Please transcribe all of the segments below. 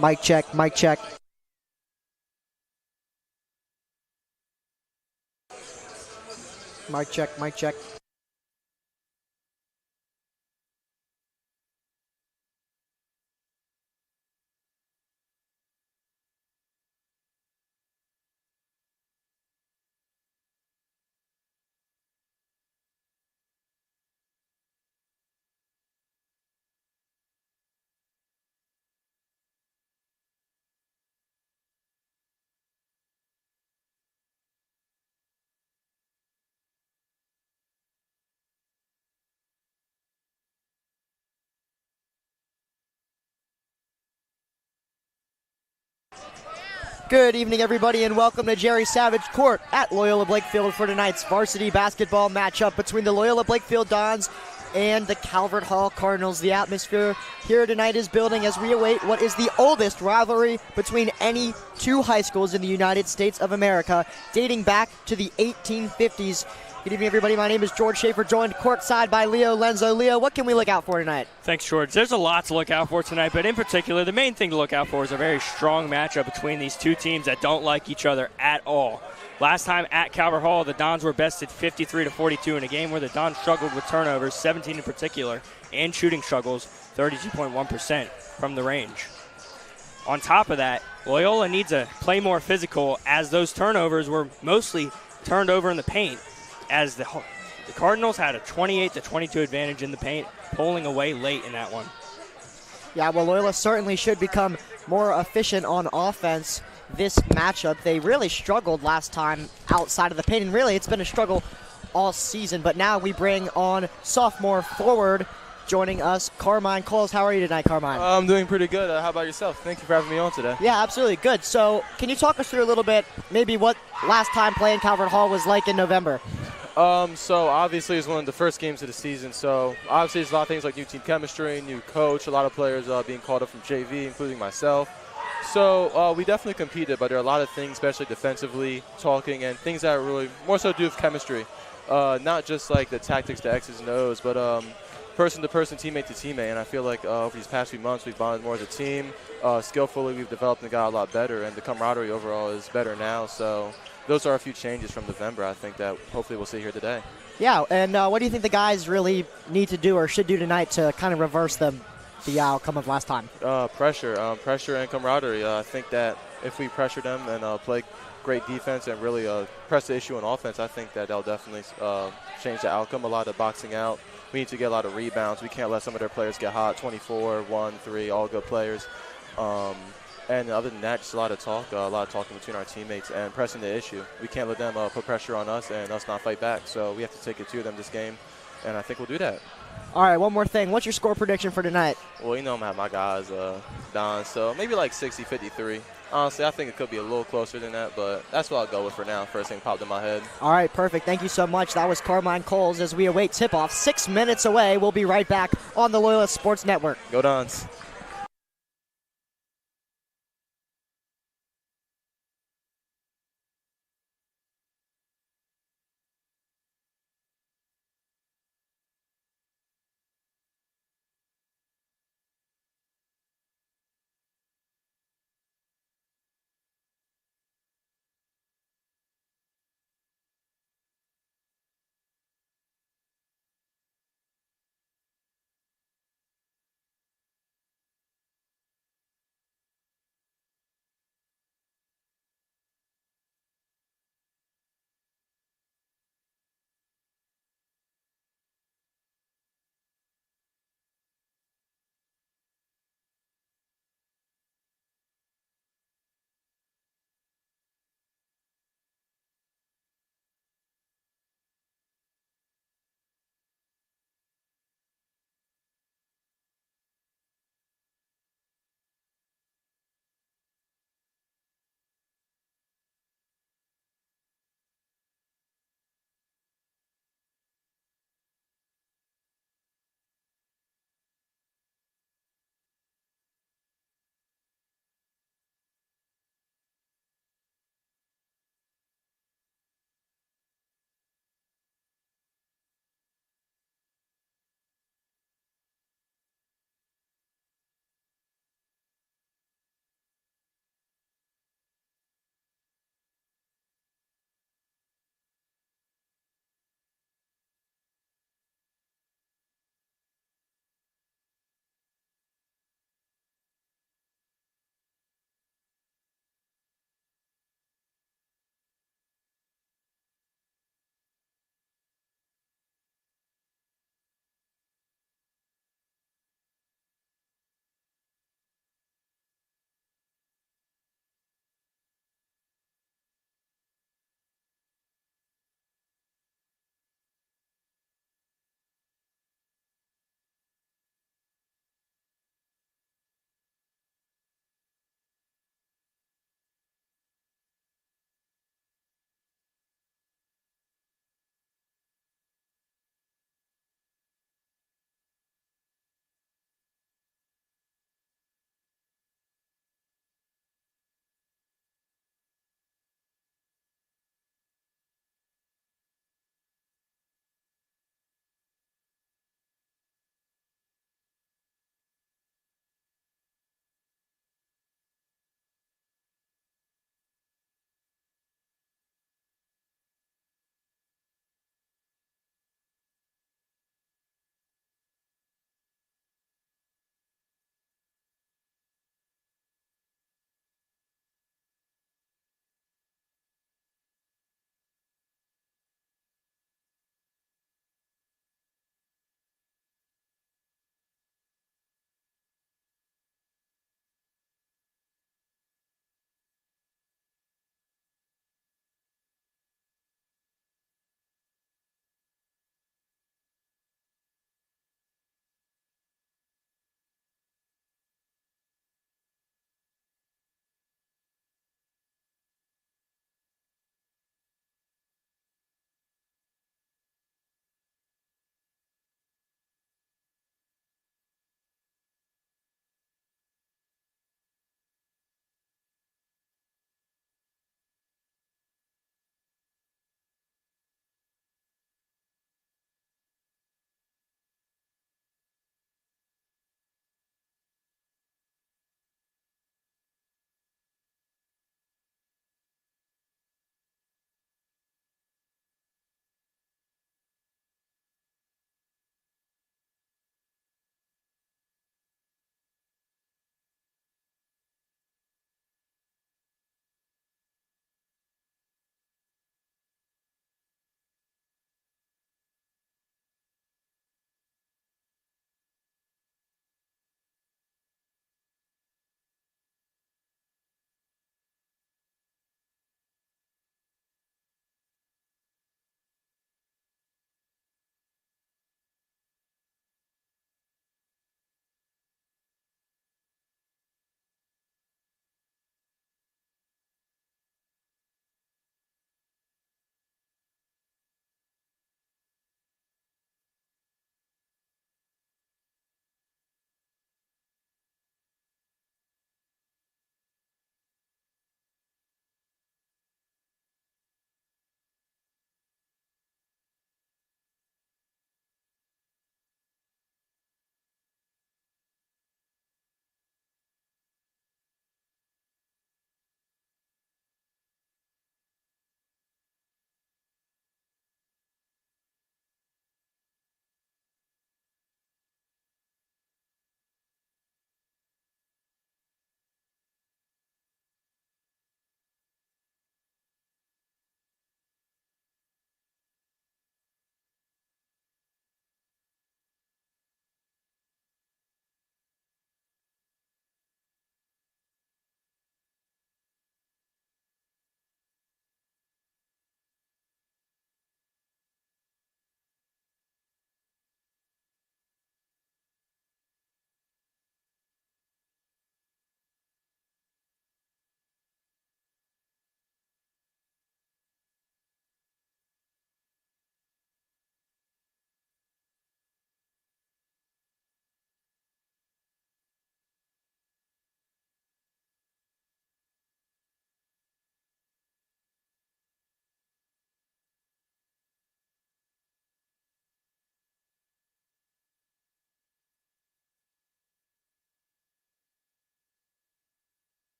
Mic check, mic check. Mic check, mic check. Good evening, everybody, and welcome to Jerry Savage Court at Loyola Blakefield for tonight's varsity basketball matchup between the Loyola Blakefield Dons and the Calvert Hall Cardinals. The atmosphere here tonight is building as we await what is the oldest rivalry between any two high schools in the United States of America, dating back to the 1850s. Good evening, everybody. My name is George Schaefer, joined courtside by Leo Lenzo. Leo, what can we look out for tonight? Thanks, George. There's a lot to look out for tonight, but in particular, the main thing to look out for is a very strong matchup between these two teams that don't like each other at all. Last time at Calvert Hall, the Dons were bested 53-42 in a game where the Dons struggled with turnovers, 17 in particular, and shooting struggles, 32.1% from the range. On top of that, Loyola needs to play more physical as those turnovers were mostly turned over in the paint, as the Cardinals had a 28-22 advantage in the paint, pulling away late in that one. Yeah, well, Loyola certainly should become more efficient on offense this matchup. They really struggled last time outside of the paint, and really it's been a struggle all season. But now we bring on sophomore forward joining us, Carmine Coles. How are you tonight, Carmine? I'm doing pretty good. How about yourself? Thank you for having me on today. Yeah, absolutely. Good. So can you talk us through a little bit maybe what last time playing Calvert Hall was like in November? So obviously it's one of the first games of the season. So obviously there's a lot of things like new team chemistry, new coach, a lot of players being called up from JV, including myself. So we definitely competed, but there are a lot of things, especially defensively, talking, and things that really more so do with chemistry. Not just like the tactics, the X's and O's, but person to person, teammate to teammate. And I feel like over these past few months we've bonded more as a team. Skillfully we've developed and got a lot better, and the camaraderie overall is better now. So those are a few changes from November, I think, that hopefully we'll see here today. Yeah, and what do you think the guys really need to do or should do tonight to kind of reverse the outcome of last time? Pressure and camaraderie. I think that if we pressure them and play great defense and really press the issue on offense, I think that they'll definitely change the outcome. A lot of boxing out. We need to get a lot of rebounds. We can't let some of their players get hot. 24, 1, 3, all good players. And other than that, just a lot of talking between our teammates and pressing the issue. We can't let them put pressure on us and us not fight back. So we have to take it to them this game, and I think we'll do that. All right, one more thing. What's your score prediction for tonight? Well, you know I'm going to have my guys Don, so maybe like 60-53. Honestly, I think it could be a little closer than that, but that's what I'll go with for now. First thing popped in my head. All right, perfect. Thank you so much. That was Carmine Coles as we await tip-off. 6 minutes away. We'll be right back on the Loyola Sports Network. Go Dons.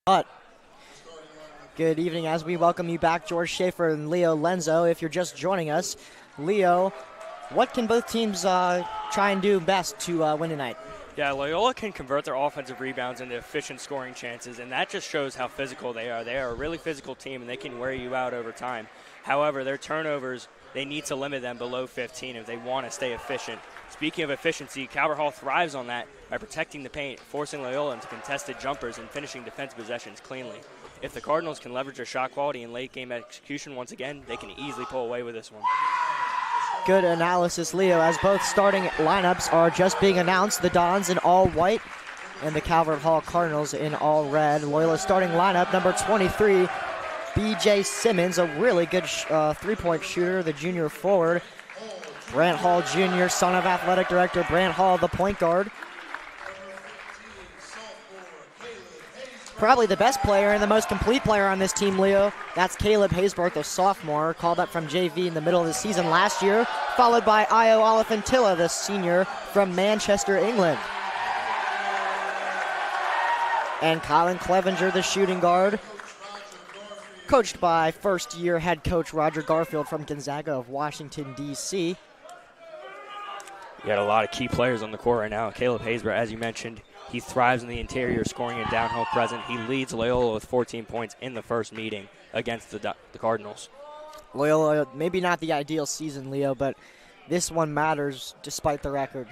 But good evening as we welcome you back, George Schaefer and Leo Lenzo. If you're just joining us, Leo, what can both teams try and do best to win tonight? Yeah, Loyola can convert their offensive rebounds into efficient scoring chances, and that just shows how physical they are. They are a really physical team, and they can wear you out over time. However, their turnovers, they need to limit them below 15 if they want to stay efficient. Speaking of efficiency, Calvert Hall thrives on that by protecting the paint, forcing Loyola into contested jumpers, and finishing defensive possessions cleanly. If the Cardinals can leverage their shot quality and late-game execution once again, they can easily pull away with this one. Good analysis, Leo, as both starting lineups are just being announced. The Dons in all white and the Calvert Hall Cardinals in all red. Loyola starting lineup, number 23, B.J. Simmons, a really good three-point shooter, the junior forward. Brant Hall Jr., son of athletic director Brant Hall, the point guard. Probably the best player and the most complete player on this team, Leo. That's Caleb Haysbert, the sophomore, called up from JV in the middle of the season last year, followed by Io Oliphantilla, the senior from Manchester, England. And Colin Clevenger, the shooting guard, coached by first-year head coach Roger Garfield from Gonzaga of Washington, D.C. You got a lot of key players on the court right now. Caleb Haysbert, as you mentioned, he thrives in the interior, scoring a downhill present. He leads Loyola with 14 points in the first meeting against the Cardinals. Loyola, maybe not the ideal season, Leo, but this one matters despite the record.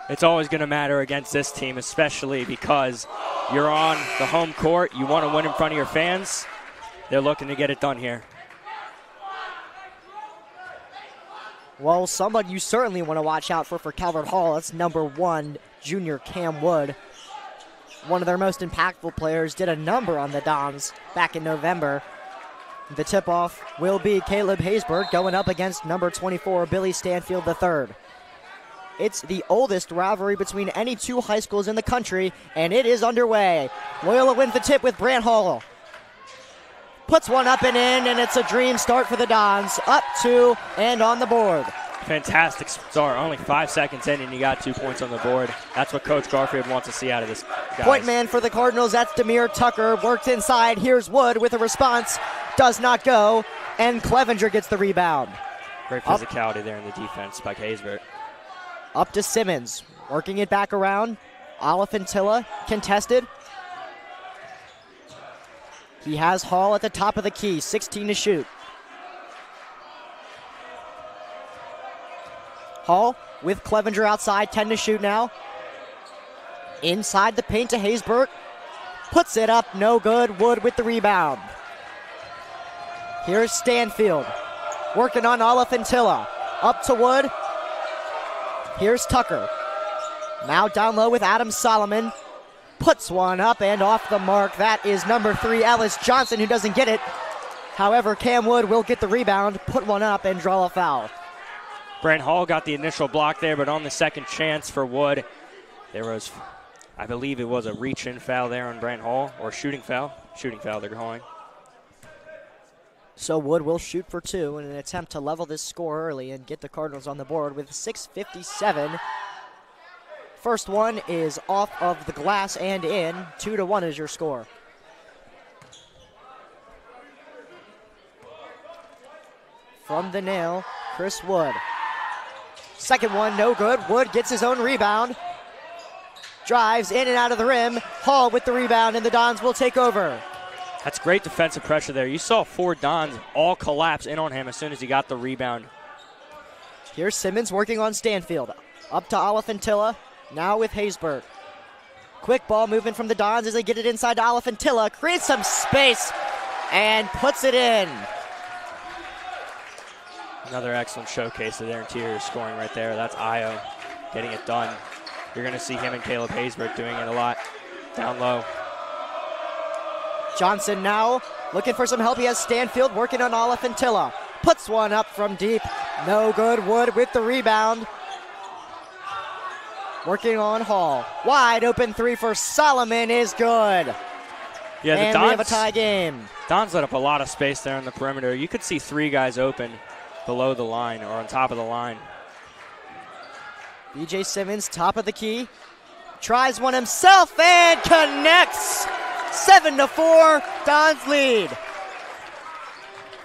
It's always going to matter against this team, especially because you're on the home court. You want to win in front of your fans. They're looking to get it done here. Well, someone you certainly want to watch out for Calvert Hall, that's number 1, junior Cam Wood. One of their most impactful players, did a number on the Dons back in November. The tip-off will be Caleb Haysbert going up against number 24, Billy Stanfield III. It's the oldest rivalry between any two high schools in the country, and it is underway. Loyola wins the tip with Brant Hall. Puts one up and in, and it's a dream start for the Dons. Up 2 and on the board. Fantastic start. Only 5 seconds in, and you got 2 points on the board. That's what Coach Garfield wants to see out of this guy. Point man for the Cardinals, that's Demir Tucker. Worked inside. Here's Wood with a response. Does not go, and Clevenger gets the rebound. Great physicality there in the defense by Haysbert. Up to Simmons. Working it back around. Oliphantilla contested. He has Hall at the top of the key. 16 to shoot. Hall with Clevenger outside, 10 to shoot now. Inside the paint to Haysbert. Puts it up, no good. Wood with the rebound. Here's Stanfield. Working on Oliphantilla. Up to Wood. Here's Tucker. Now down low with Adam Solomon. Puts one up and off the mark. That is number 3, Ellis Johnson, who doesn't get it. However, Cam Wood will get the rebound, put one up, and draw a foul. Brant Hall got the initial block there, but on the second chance for Wood, there was, I believe it was a reach-in foul there on Brant Hall, or shooting foul. Shooting foul they're calling. So Wood will shoot for 2 in an attempt to level this score early and get the Cardinals on the board with 6:57. First one is off of the glass and in. 2-1 is your score. From the nail, Chris Wood. Second one, no good. Wood gets his own rebound. Drives in and out of the rim. Hall with the rebound, and the Dons will take over. That's great defensive pressure there. You saw 4 Dons all collapse in on him as soon as he got the rebound. Here's Simmons working on Stanfield. Up to Oliphantilla. Now with Haysbert. Quick ball movement from the Dons as they get it inside to Oliphantilla. Creates some space and puts it in. Another excellent showcase of their interior scoring right there. That's Io getting it done. You're going to see him and Caleb Haysbert doing it a lot down low. Johnson now looking for some help. He has Stanfield working on Oliphantilla. Puts one up from deep. No good. Wood with the rebound. Working on Hall. Wide open 3 for Solomon is good. Yeah, and we have a tie game. Dons let up a lot of space there on the perimeter. You could see 3 guys open below the line or on top of the line. B.J. Simmons, top of the key. Tries one himself and connects. 7-4, Dons lead.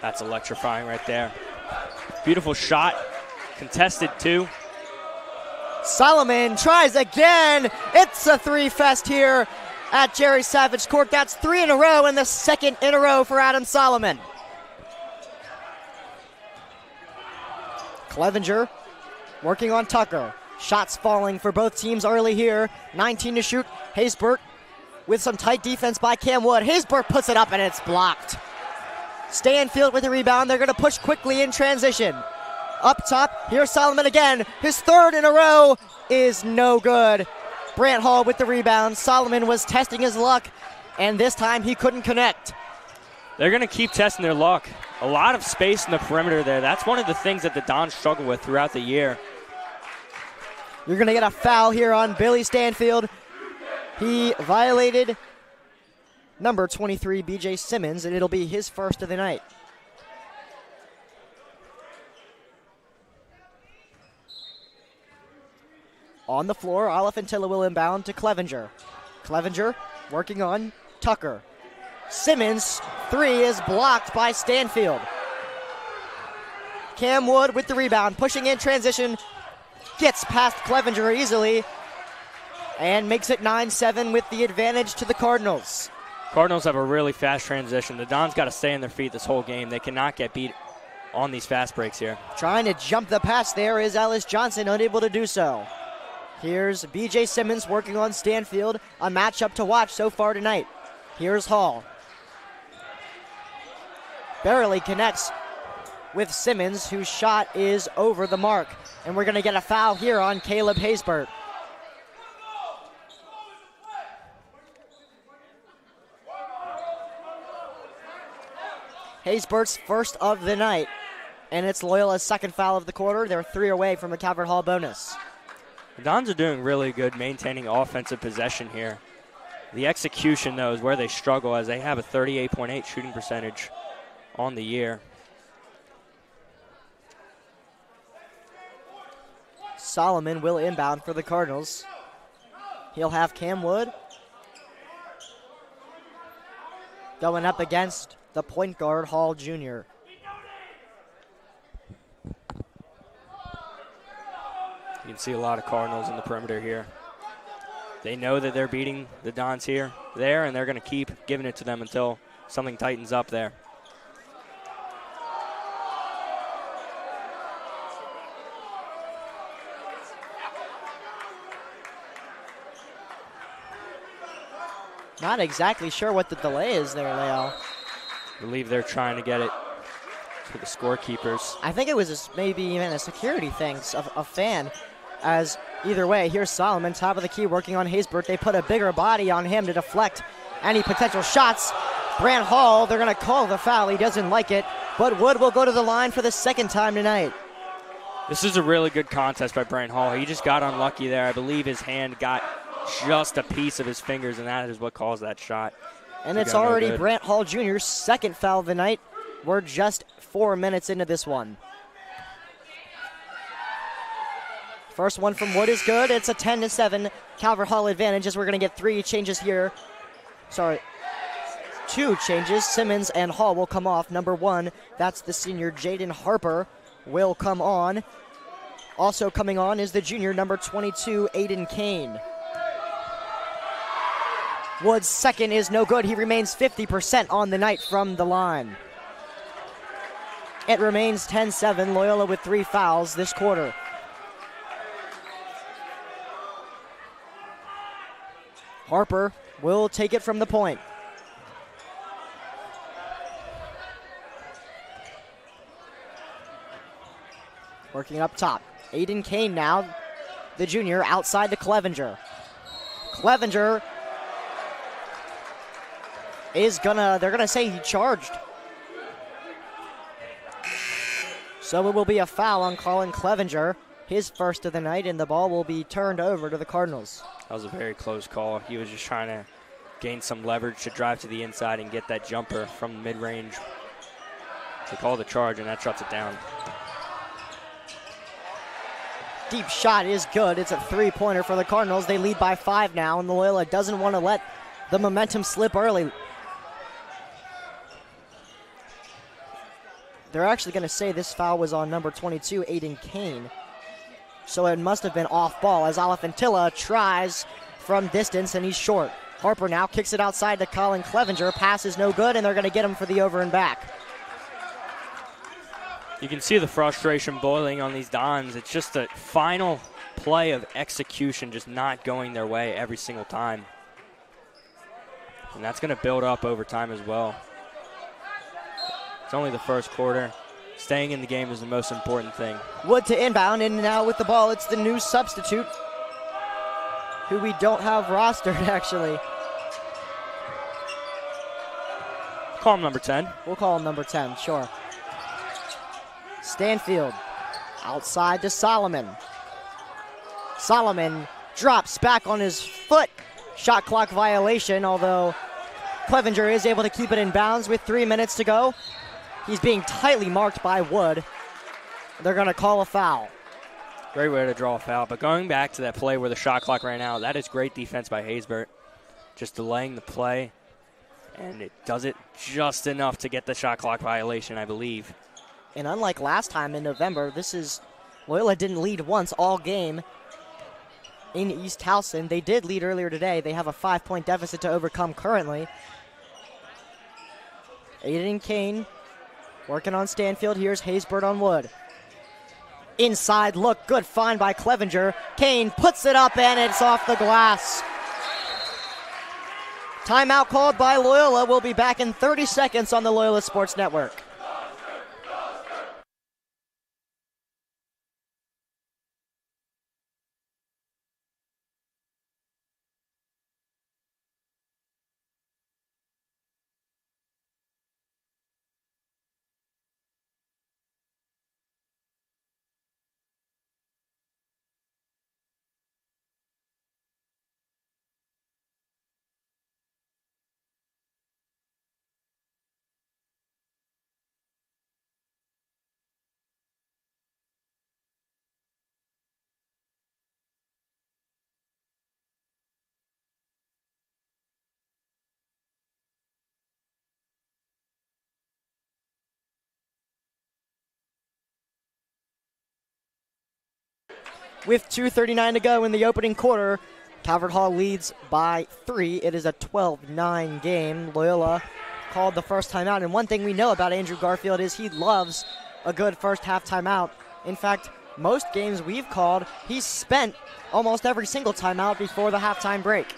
That's electrifying right there. Beautiful shot, contested too. Solomon tries again. It's a three-fest here at Jerry Savage Court. That's 3 in a row and the second in a row for Adam Solomon. Clevenger working on Tucker. Shots falling for both teams early here. 19 to shoot. Haysbert with some tight defense by Cam Wood. Haysbert puts it up and it's blocked. Stanfield with the rebound. They're going to push quickly in transition. Up top, here's Solomon again. His third in a row is no good. Brant Hall with the rebound. Solomon was testing his luck, and this time he couldn't connect. They're going to keep testing their luck. A lot of space in the perimeter there. That's one of the things that the Dons struggle with throughout the year. You're going to get a foul here on Billy Stanfield. He violated number 23, B.J. Simmons, and it'll be his first of the night. On the floor, Olafintilla will inbound to Clevenger. Clevenger working on Tucker. Simmons' three is blocked by Stanfield. Cam Wood with the rebound, pushing in transition, gets past Clevenger easily, and makes it 9-7 with the advantage to the Cardinals. Cardinals have a really fast transition. The Dons got to stay on their feet this whole game. They cannot get beat on these fast breaks here. Trying to jump the pass there is Ellis Johnson, unable to do so. Here's B.J. Simmons working on Stanfield, a matchup to watch so far tonight. Here's Hall. Barely connects with Simmons, whose shot is over the mark. And we're going to get a foul here on Caleb Haysbert. Haysbert's first of the night, and it's Loyola's second foul of the quarter. They're 3 away from a Calvert Hall bonus. The Dons are doing really good maintaining offensive possession here. The execution, though, is where they struggle, as they have a 38.8 shooting percentage on the year. Solomon will inbound for the Cardinals. He'll have Cam Wood going up against the point guard, Hall Jr. You can see a lot of Cardinals in the perimeter here. They know that they're beating the Dons there, and they're going to keep giving it to them until something tightens up there. Not exactly sure what the delay is there, Leo. I believe they're trying to get it to the scorekeepers. I think it was maybe even a security thing, a fan. As either way, here's Solomon, top of the key, working on Haysbert. They put a bigger body on him to deflect any potential shots. Brant Hall, they're going to call the foul. He doesn't like it, but Wood will go to the line for the second time tonight. This is a really good contest by Brant Hall. He just got unlucky there. I believe his hand got just a piece of his fingers, and that is what caused that shot. And it's already Brant Hall Jr.'s second foul of the night. We're just 4 minutes into this one. First one from Wood is good. It's a 10-7 Calvert Hall advantage, as we're going to get 3 changes here. 2 changes. Simmons and Hall will come off. Number 1, that's the senior Jaden Harper, will come on. Also coming on is the junior, number 22, Aiden Kane. Wood's second is no good. He remains 50% on the night from the line. It remains 10-7. Loyola with 3 fouls this quarter. Harper will take it from the point. Working up top. Aiden Kane now, the junior, outside to Clevenger. Clevenger is they're gonna say he charged. So it will be a foul on Colin Clevenger, his first of the night, and the ball will be turned over to the Cardinals. That was a very close call. He was just trying to gain some leverage to drive to the inside and get that jumper from mid-range to call the charge, and that shuts it down. Deep shot is good. It's a 3-pointer for the Cardinals. They lead by 5 now, and Loyola doesn't want to let the momentum slip early. They're actually going to say this foul was on number 22, Aiden Kane. So it must have been off ball as Alafantilla tries from distance, and he's short. Harper now kicks it outside to Colin Clevenger. Pass is no good, and they're going to get him for the over and back. You can see the frustration boiling on these Dons. It's just a final play of execution just not going their way every single time. And that's going to build up over time as well. It's only the first quarter. Staying in the game is the most important thing. Wood to inbound, and now with the ball, it's the new substitute, who we don't have rostered, actually. Call him number 10. We'll call him number 10, sure. Stanfield outside to Solomon. Solomon drops back on his foot. Shot clock violation, although Clevenger is able to keep it in bounds with 3 minutes to go. He's being tightly marked by Wood. They're going to call a foul. Great way to draw a foul. But going back to that play where the shot clock ran out, that is great defense by Haysbert. Just delaying the play, and it does it just enough to get the shot clock violation, I believe. And unlike last time in November, Loyola didn't lead once all game in East Towson. They did lead earlier today. They have a 5-point deficit to overcome currently. Aiden Kane working on Stanfield. Here's Haysbert on Wood. Inside look, good find by Clevenger. Kane puts it up and it's off the glass. Timeout called by Loyola. We'll be back in 30 seconds on the Loyola Sports Network. With 2:39 to go in the opening quarter, Calvert Hall leads by 3. It is a 12-9 game. Loyola called the first timeout, and one thing we know about Andrew Garfield is he loves a good first half timeout. In fact, most games we've called, he's spent almost every single timeout before the halftime break.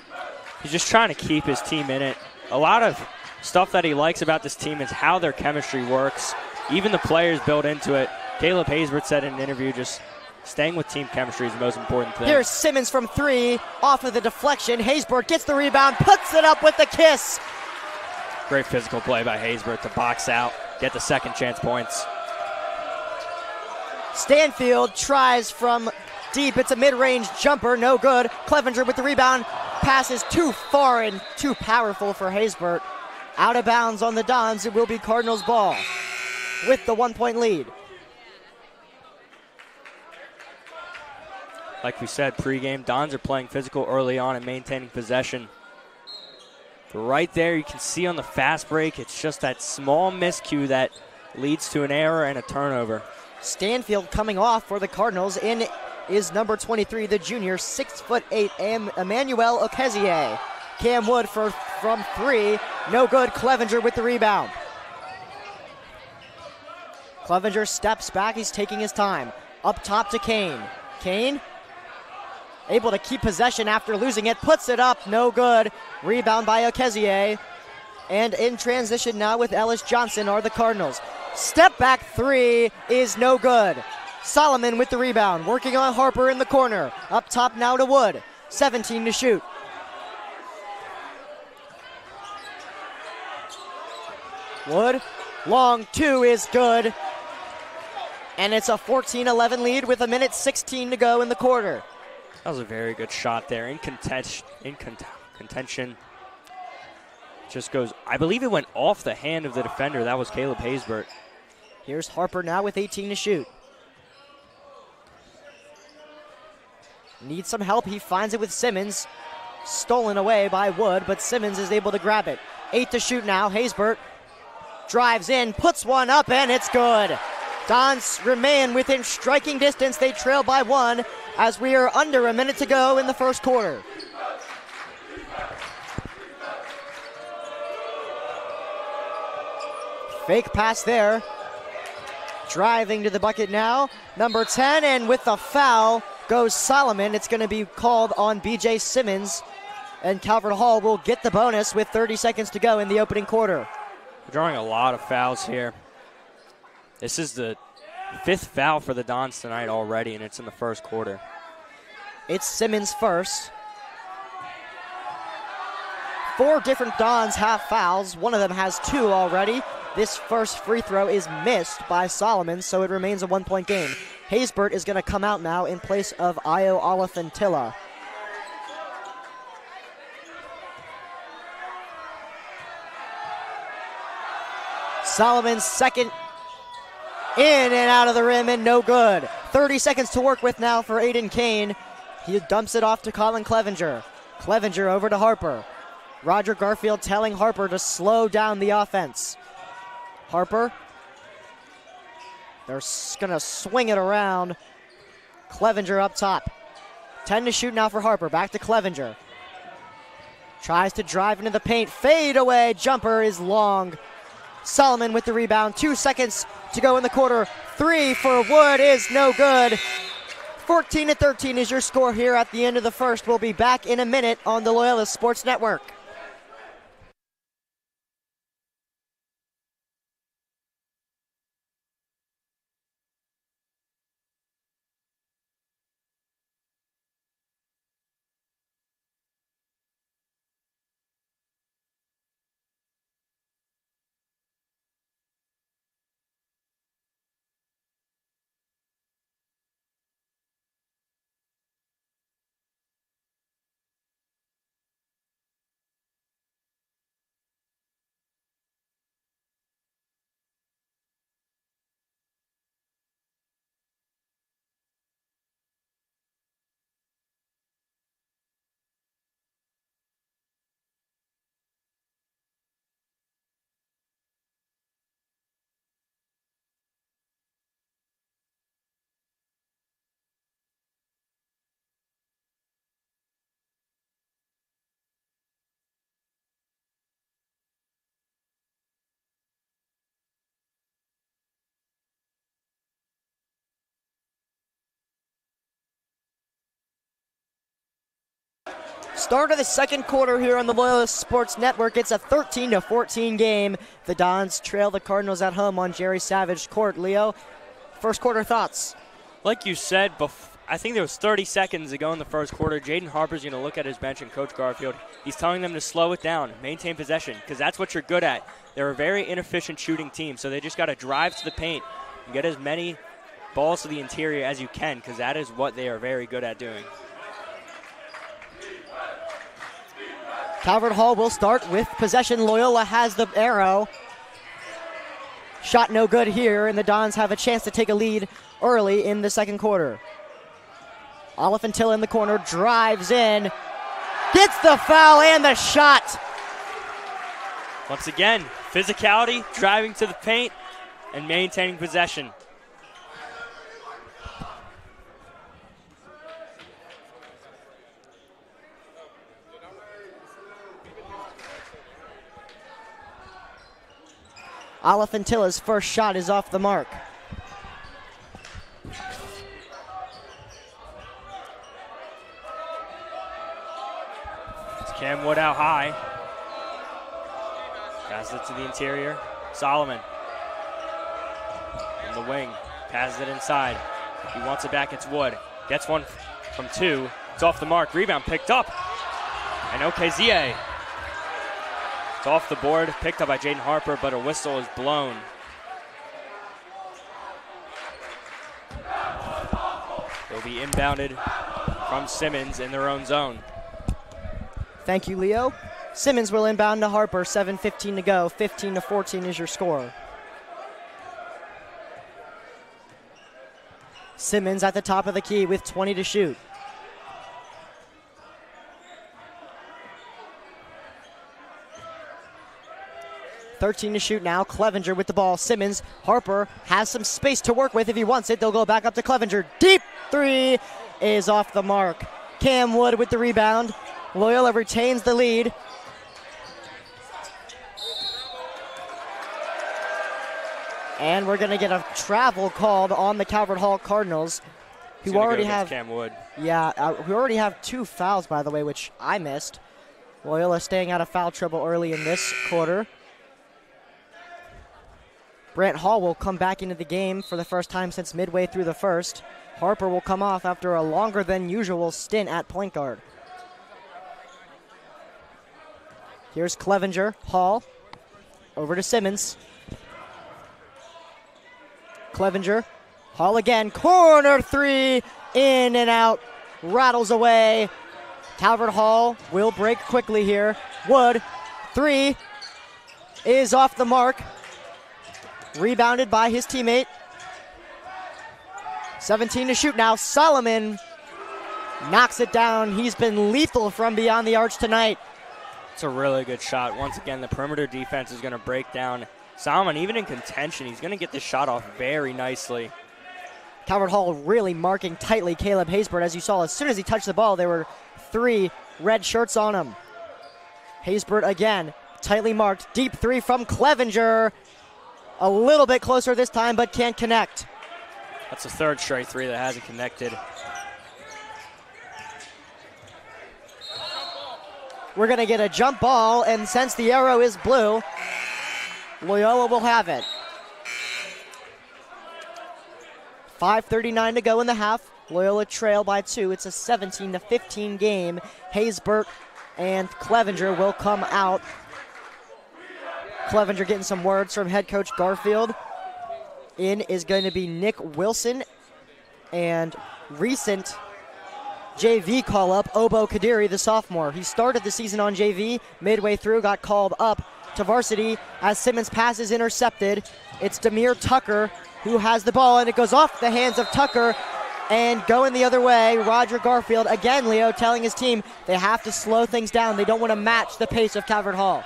He's just trying to keep his team in it. A lot of stuff that he likes about this team is how their chemistry works. Even the players build into it. Caleb Haysbert said in an interview, just staying with team chemistry is the most important thing. Here's Simmons from 3, off of the deflection. Haysbert gets the rebound, puts it up with the kiss. Great physical play by Haysbert to box out, get the second chance points. Stanfield tries from deep. It's a mid-range jumper, no good. Clevenger with the rebound. Pass is too far and too powerful for Haysbert. Out of bounds on the Dons. It will be Cardinals ball with the 1-point lead. Like we said pregame, Dons are playing physical early on and maintaining possession. But right there, you can see on the fast break, it's just that small miscue that leads to an error and a turnover. Stanfield coming off for the Cardinals. In is number 23, the junior, 6'8", Emmanuel Okezie. Cam Wood from 3, no good. Clevenger with the rebound. Clevenger steps back, he's taking his time. Up top to Kane. Kane able to keep possession after losing it, puts it up, no good. Rebound by Okezie. And in transition now with Ellis Johnson are the Cardinals. Step back 3 is no good. Solomon with the rebound, working on Harper in the corner. Up top now to Wood, 17 to shoot. Wood, long 2 is good. And it's a 14-11 lead with 1:16 to go in the quarter. That was a very good shot there. In contention. Just goes, I believe it went off the hand of the defender. That was Caleb Haysbert. Here's Harper now with 18 to shoot. Needs some help. He finds it with Simmons. stolen away by Wood, but Simmons is able to grab it. 8 to shoot now. Haysbert drives in, puts one up, and it's good. Dons remain within striking distance. They trail by 1 as we are under a minute to go in the first quarter. Fake pass there. Driving to the bucket now, number 10, and with the foul goes Solomon. It's going to be called on B.J. Simmons, and Calvert Hall will get the bonus with 30 seconds to go in the opening quarter. We're drawing a lot of fouls here. This is the 5th foul for the Dons tonight already, and it's in the first quarter. It's Simmons first. 4 different Dons have fouls. One of them has 2 already. This first free throw is missed by Solomon, so it remains a 1-point game. Haysbert is going to come out now in place of Io Olafintilla. Solomon's second in and out of the rim and no good. 30 seconds to work with now for Aiden Kane. He dumps it off to Colin Clevenger. Clevenger over to Harper. Roger Garfield telling Harper to slow down the offense. Harper, they're going to swing it around. Clevenger up top. 10 to shoot now for Harper. Back to Clevenger. Tries to drive into the paint. Fade away. Jumper is long. Solomon with the rebound. 2 seconds to go in the quarter. 3 for Wood is no good. 14-13 is your score here at the end of the first. We'll be back in a minute on the Loyola Sports Network. Start of the second quarter here on the Loyola Sports Network. It's a 13-14 game. The Dons trail the Cardinals at home on Jerry Savage Court. Leo, first quarter thoughts? Like you said, I think there was 30 seconds to go in the first quarter. Jaden Harper's going to look at his bench and Coach Garfield. He's telling them to slow it down, maintain possession, because that's what you're good at. They're a very inefficient shooting team, so they just got to drive to the paint and get as many balls to the interior as you can, because that is what they are very good at doing. Calvert Hall will start with possession. Loyola has the arrow. Shot no good here, and the Dons have a chance to take a lead early in the second quarter. Olafintilla in the corner, drives in, gets the foul and the shot. Once again, physicality, driving to the paint, and maintaining possession. Olafintilla's first shot is off the mark. It's Cam Wood out high. Passes it to the interior. Solomon in the wing. Passes it inside. He wants it back. It's Wood. Gets one from 2. It's off the mark. Rebound picked up. And Okezie. It's off the board, picked up by Jaden Harper, but a whistle is blown. They'll be inbounded from Simmons in their own zone. Thank you, Leo. Simmons will inbound to Harper, 7:15 to go. 15-14 is your score. Simmons at the top of the key with 20 to shoot. 13 to shoot now. Clevenger with the ball. Simmons. Harper has some space to work with if he wants it. They'll go back up to Clevenger. Deep three is off the mark. Cam Wood with the rebound. Loyola retains the lead. And we're going to get a travel called on the Calvert Hall Cardinals, who already have Cam Wood. Yeah, we already have 2 fouls, by the way, which I missed. Loyola staying out of foul trouble early in this quarter. Brant Hall will come back into the game for the first time since midway through the first. Harper will come off after a longer than usual stint at point guard. Here's Clevenger. Hall over to Simmons. Clevenger. Hall again. Corner three. In and out. Rattles away. Calvert Hall will break quickly here. Wood. Three is off the mark. Rebounded by his teammate. 17 to shoot now. Solomon knocks it down. He's been lethal from beyond the arch tonight. It's a really good shot. Once again, the perimeter defense is going to break down Solomon. Even in contention, he's going to get this shot off very nicely. Calvert Hall really marking tightly Caleb Haysbert. As you saw, as soon as he touched the ball, there were 3 red shirts on him. Haysbert again, tightly marked. Deep three from Clevenger. A little bit closer this time, but can't connect. That's the 3rd straight 3 that hasn't connected. We're going to get a jump ball, and since the arrow is blue, Loyola will have it. 5:39 to go in the half. Loyola trail by 2. It's a 17-15 game. Haysbert and Clevenger will come out. Clevenger getting some words from head coach Garfield. In is going to be Nick Wilson and recent JV call-up, Obo Kadiri, the sophomore. He started the season on JV, midway through got called up to varsity as Simmons' pass is intercepted. It's Demir Tucker who has the ball, and it goes off the hands of Tucker and going the other way. Roger Garfield, again, Leo, telling his team they have to slow things down. They don't want to match the pace of Calvert Hall.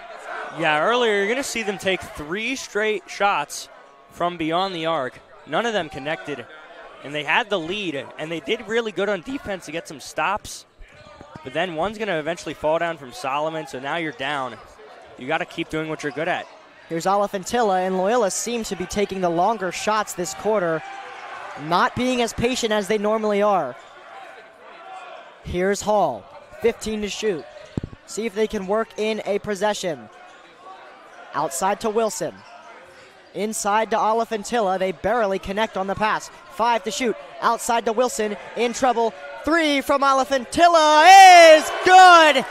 Yeah, earlier you're going to see them take 3 straight shots from beyond the arc. None of them connected. And they had the lead, and they did really good on defense to get some stops. But then one's going to eventually fall down from Solomon, so now you're down. You got to keep doing what you're good at. Here's Alifantilla, and Loyola seems to be taking the longer shots this quarter, not being as patient as they normally are. Here's Hall, 15 to shoot. See if they can work in a possession. Outside to Wilson. Inside to Alifantilla. They barely connect on the pass. 5 to shoot. Outside to Wilson. In trouble. 3 from Alifantilla is good.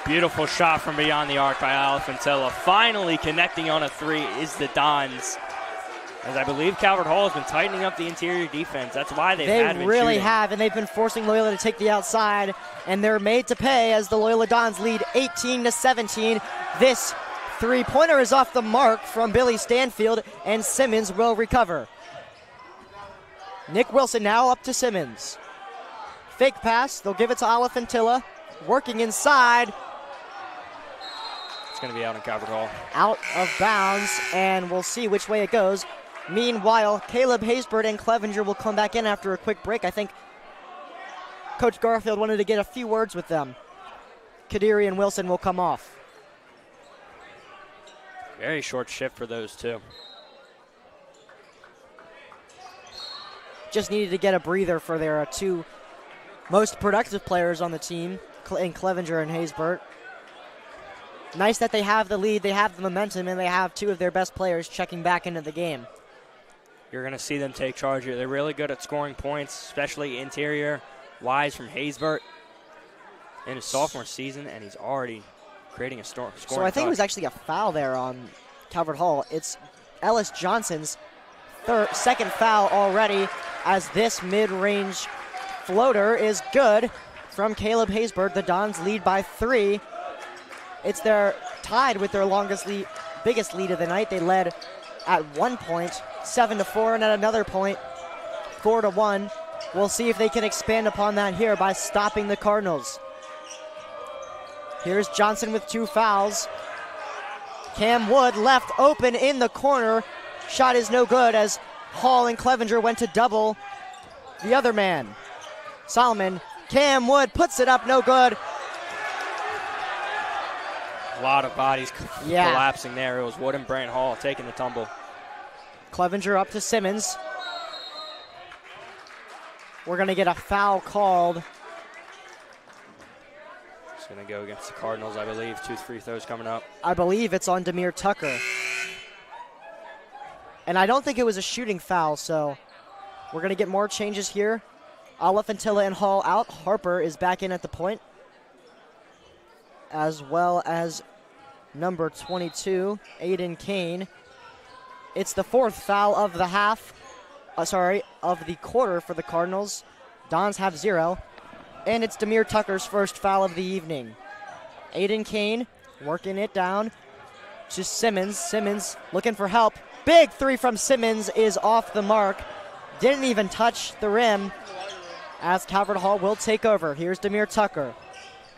Beautiful shot from beyond the arc by Alifantilla. Finally connecting on a 3 is the Dons. As I believe Calvert Hall has been tightening up the interior defense. That's why they've had been really shooting. have, and they've been forcing Loyola to take the outside, and they're made to pay as the Loyola Dons lead 18-17. This three-pointer is off the mark from Billy Stanfield, and Simmons will recover. Nick Wilson now up to Simmons. Fake pass, they'll give it to Alifantilla. Working inside. It's going to be out in Calvert Hall. Out of bounds, and we'll see which way it goes. Meanwhile, Caleb Haysbert and Clevenger will come back in after a quick break. I think Coach Garfield wanted to get a few words with them. Kadiri and Wilson will come off. Very short shift for those two. Just needed to get a breather for their 2 most productive players on the team, in Clevenger and Haysbert. Nice that they have the lead, they have the momentum, and they have 2 of their best players checking back into the game. You're going to see them take charge here. They're really good at scoring points, especially interior. Wise from Haysbert in his sophomore season, and he's already creating a scoring So I think it was actually a foul there on Calvert Hall. It's Ellis Johnson's second foul already, as this mid-range floater is good from Caleb Haysbert. The Dons lead by 3. It's their tied with their biggest lead of the night. They led at one point 7-4, and at another point 4-1. We'll see if they can expand upon that here by stopping the Cardinals. Here's Johnson with 2 fouls. Cam Wood left open in the corner. Shot is no good as Hall and Clevenger went to double the other man. Solomon, Cam Wood puts it up, no good. A lot of bodies collapsing there. It was Wood and Brant Hall taking the tumble. Clevenger up to Simmons. We're going to get a foul called. It's going to go against the Cardinals, I believe. 2 free throws coming up. I believe it's on Demir Tucker. And I don't think it was a shooting foul, so we're going to get more changes here. Alefantilla and Hall out. Harper is back in at the point, as well as number 22, Aiden Kane. It's the 4th foul of the of the quarter for the Cardinals. Dons have 0. And it's Demir Tucker's first foul of the evening. Aiden Kane working it down to Simmons. Simmons looking for help. Big 3 from Simmons is off the mark. Didn't even touch the rim as Calvert Hall will take over. Here's Demir Tucker.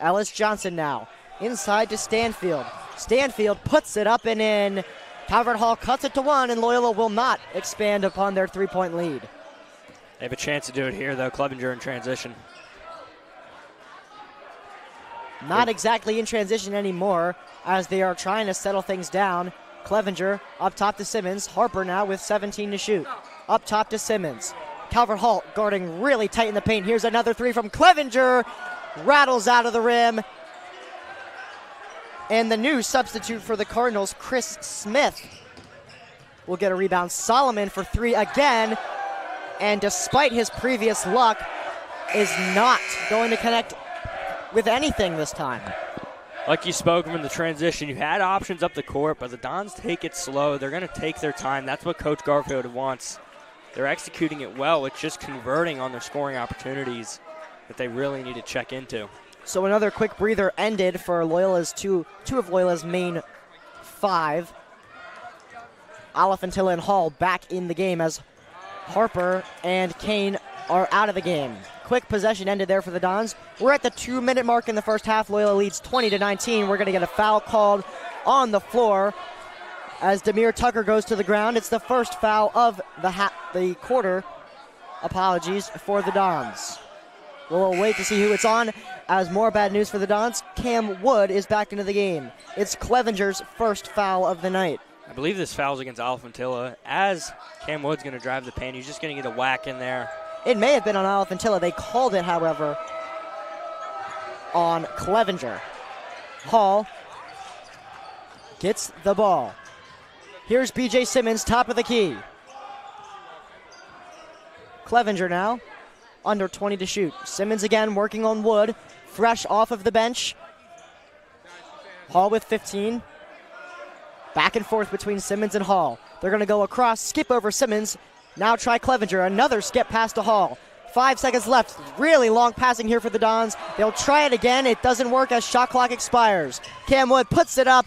Ellis Johnson now inside to Stanfield. Stanfield puts it up and in. Calvert Hall cuts it to 1, and Loyola will not expand upon their 3-point lead. They have a chance to do it here, though. Clevenger in transition. Not exactly in transition anymore as they are trying to settle things down. Clevenger up top to Simmons. Harper now with 17 to shoot. Up top to Simmons. Calvert Hall guarding really tight in the paint. Here's another 3 from Clevenger. Rattles out of the rim. And the new substitute for the Cardinals, Chris Smith, will get a rebound. Solomon for 3 again. And despite his previous luck, is not going to connect with anything this time. Like you spoke of in the transition, you had options up the court, but the Dons take it slow. They're going to take their time. That's what Coach Garfield wants. They're executing it well. It's just converting on their scoring opportunities that they really need to check into. So another quick breather ended for Loyola's two of Loyola's main 5. Alefantilla and Hall back in the game as Harper and Kane are out of the game. Quick possession ended there for the Dons. We're at the 2-minute mark in the first half. Loyola leads 20-19. We're going to get a foul called on the floor as Demir Tucker goes to the ground. It's the first foul of the quarter. Apologies for the Dons. We'll wait to see who it's on as more bad news for the Dons. Cam Wood is back into the game. It's Clevenger's first foul of the night. I believe this foul's against Alefantilla. As Cam Wood's going to drive the paint, he's just going to get a whack in there. It may have been on Alefantilla. They called it, however, on Clevenger. Hall gets the ball. Here's B.J. Simmons, top of the key. Clevenger now, under 20 to shoot. Simmons again working on Wood, fresh off of the bench. Hall with 15. Back and forth between Simmons and Hall. They're going to go across, skip over Simmons. Now try Clevenger. Another skip pass to Hall. 5 seconds left. Really long passing here for the Dons. They'll try it again. It doesn't work as shot clock expires. Cam Wood puts it up.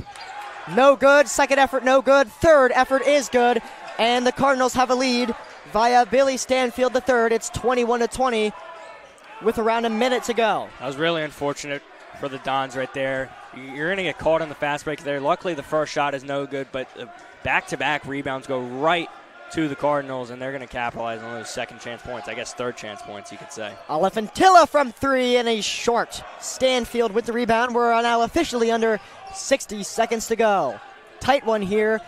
No good. Second effort, no good. Third effort is good. And the Cardinals have a lead via Billy Stanfield III. It's 21-20 with around a minute to go. That was really unfortunate for the Dons right there. You're going to get caught on the fast break there. Luckily, the first shot is no good, but back-to-back rebounds go right to the Cardinals, and they're going to capitalize on those second chance points. I guess third chance points, you could say. Alefantilla from 3 and a short. Stanfield with the rebound. We're now officially under 60 seconds to go. Tight one here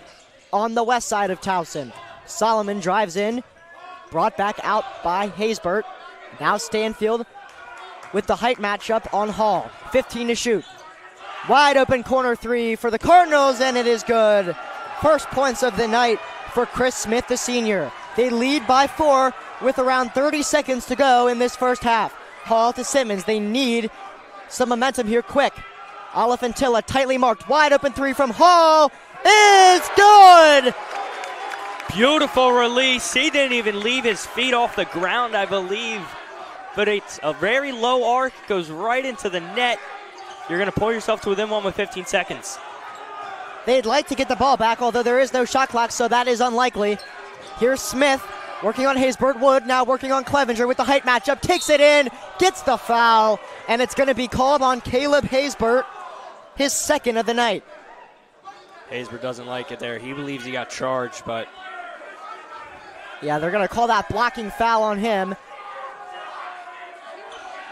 on the west side of Towson. Solomon drives in, brought back out by Haysbert. Now Stanfield with the height matchup on Hall. 15 to shoot. Wide open corner 3 for the Cardinals, and it is good. First points of the night for Chris Smith, the senior. They lead by 4 with around 30 seconds to go in this first half. Hall to Simmons. They need some momentum here quick. Alefantilla tightly marked. Wide open 3 from Hall is good. Beautiful release. He didn't even leave his feet off the ground, I believe. But it's a very low arc. Goes right into the net. You're going to pull yourself to within 1 with 15 seconds. They'd like to get the ball back, although there is no shot clock, so that is unlikely. Here's Smith working on Haysbert. Wood now working on Clevenger with the height matchup. Takes it in, gets the foul, and it's going to be called on Caleb Haysbert, his second of the night. Haysbert doesn't like it there. He believes he got charged, but yeah, they're going to call that blocking foul on him.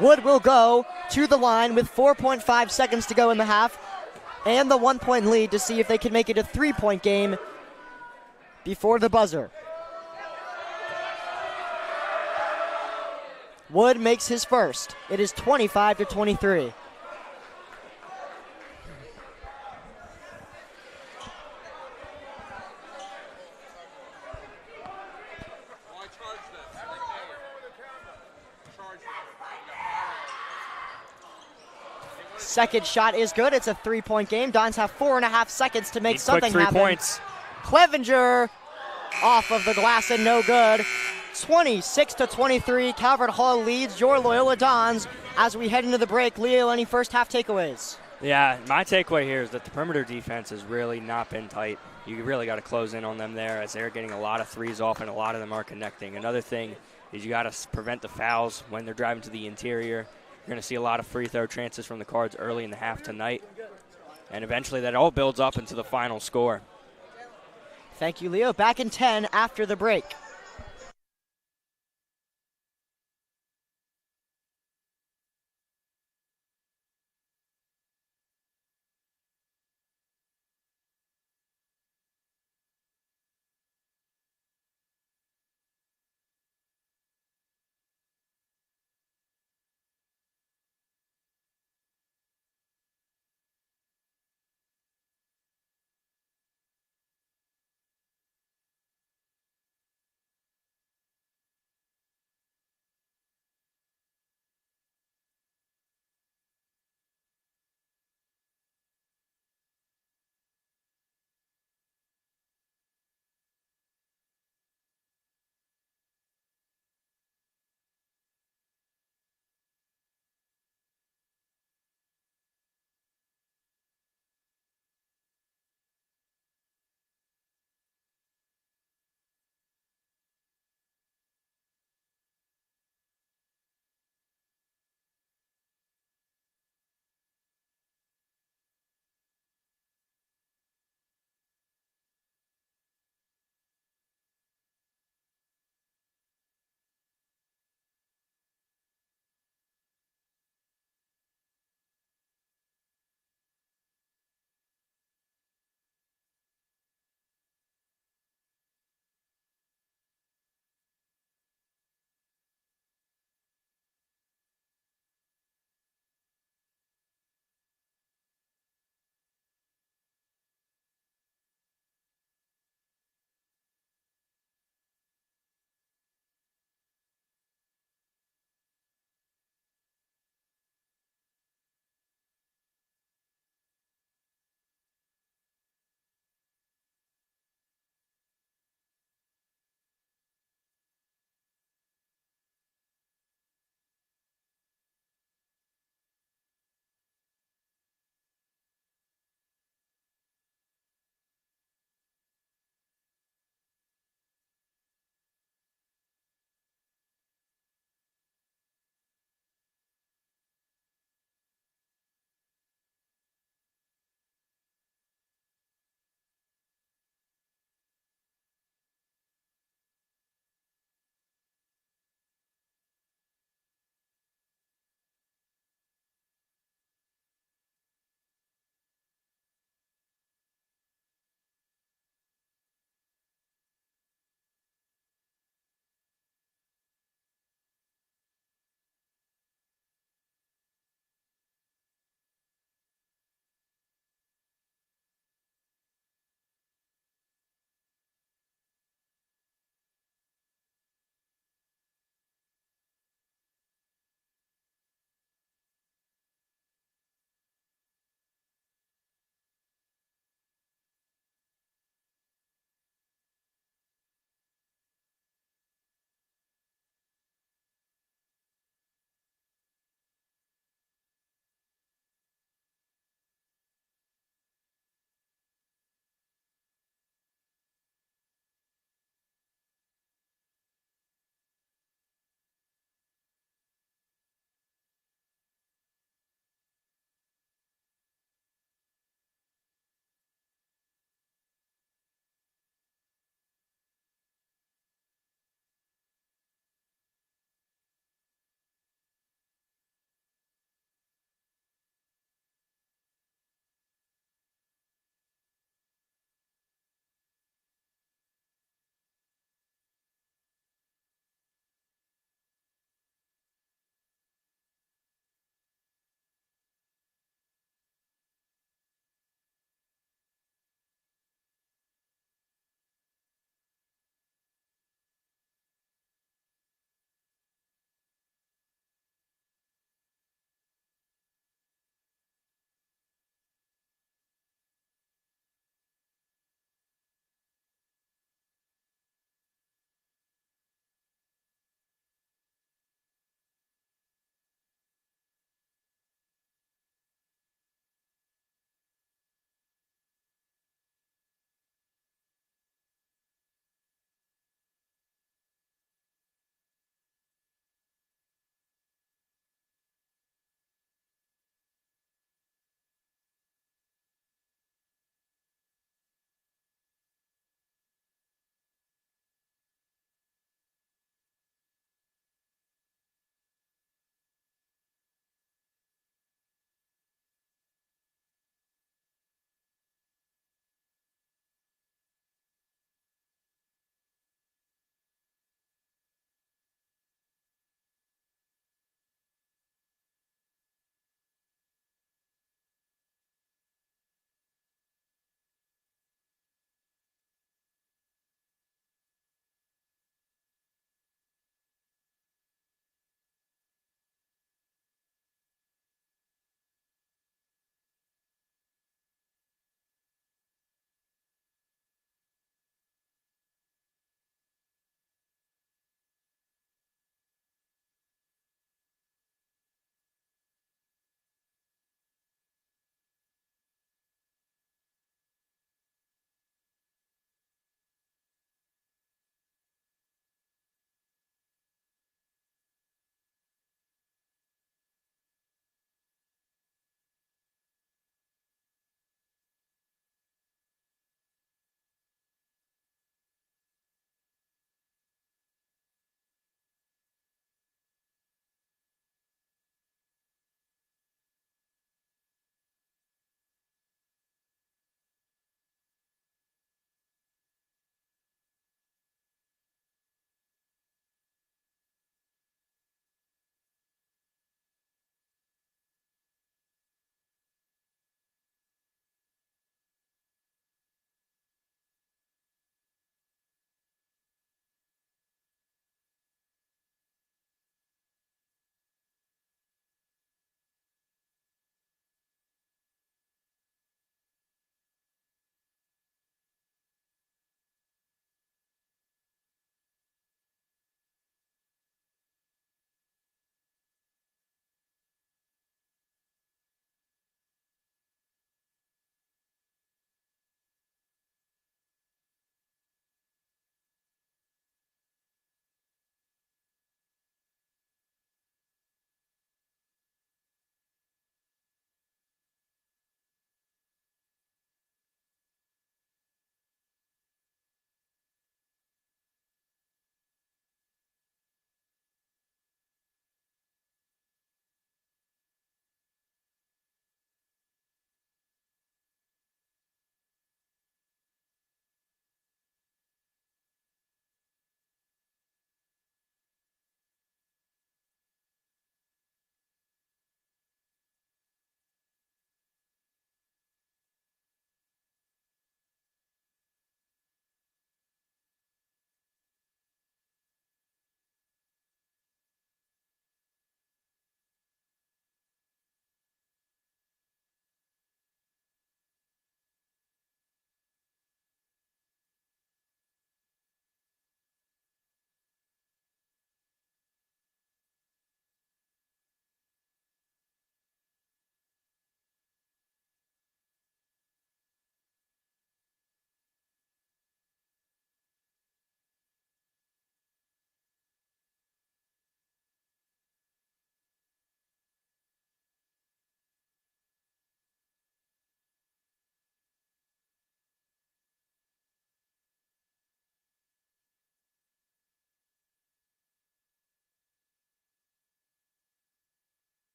Wood will go to the line with 4.5 seconds to go in the half and the 1-point lead to see if they can make it a 3-point game before the buzzer. Wood makes his first. It is 25-23. Second shot is good. It's a 3-point game. Dons have 4.5 seconds to make something quick 3 happen. points. Clevenger off of the glass and no good. 26-23. Calvert Hall leads your Loyola Dons as we head into the break. Leo, any first half takeaways? Yeah, my takeaway here is that the perimeter defense has really not been tight. You really got to close in on them there as they're getting a lot of threes off and a lot of them are connecting. Another thing is you got to prevent the fouls when they're driving to the interior. You're going to see a lot of free throw chances from the Cards early in the half tonight. And eventually that all builds up into the final score. Thank you, Leo. Back in 10 after the break.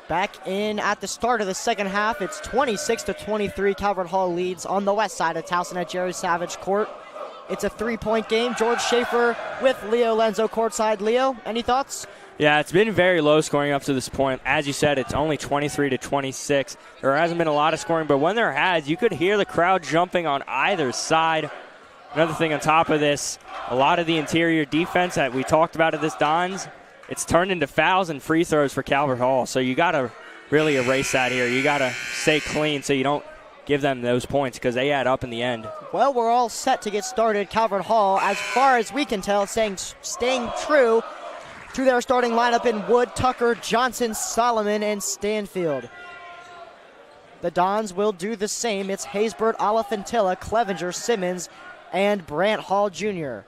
Back in at the start of the second half, it's 26-23. Calvert Hall leads on the west side of Towson at Jerry Savage Court. It's a 3-point game. George Schaefer with Leo Lenzo courtside. Leo, any thoughts? Yeah, it's been very low scoring up to this point. As you said, it's only 23-26. There hasn't been a lot of scoring, but when there has, you could hear the crowd jumping on either side. Another thing on top of this, a lot of the interior defense that we talked about at this Dons, it's turned into fouls and free throws for Calvert Hall. So you got to really erase that here. You got to stay clean so you don't give them those points because they add up in the end. Well, we're all set to get started. Calvert Hall, as far as we can tell, staying true to their starting lineup in Wood, Tucker, Johnson, Solomon, and Stanfield. The Dons will do the same. It's Haysbert, Olafantilla, Clevenger, Simmons, and Brant Hall Jr.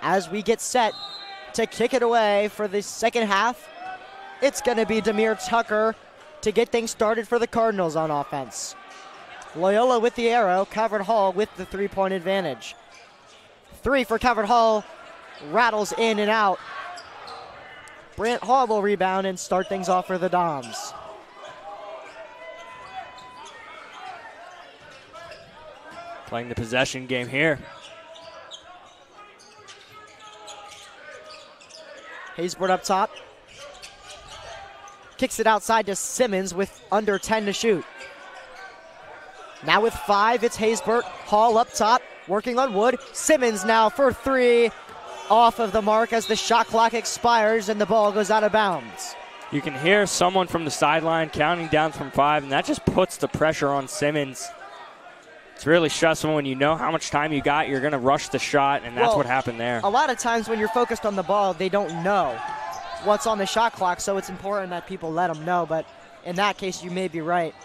As we get set to kick it away for the second half, it's going to be Demir Tucker to get things started for the Cardinals on offense. Loyola with the arrow, Calvert Hall with the three-point advantage. 3 for Calvert Hall, rattles in and out. Brant Hall will rebound and start things off for the Dons. Playing the possession game here. Haysbert up top. Kicks it outside to Simmons with under 10 to shoot. Now with 5, it's Haysbert. Hall up top, working on Wood. Simmons now for 3. Off of the mark as the shot clock expires and the ball goes out of bounds. You can hear someone from the sideline counting down from 5, and that just puts the pressure on Simmons. It's really stressful when you know how much time you got. You're going to rush the shot, and that's what happened there. A lot of times when you're focused on the ball, they don't know what's on the shot clock, so it's important that people let them know. But in that case, you may be right.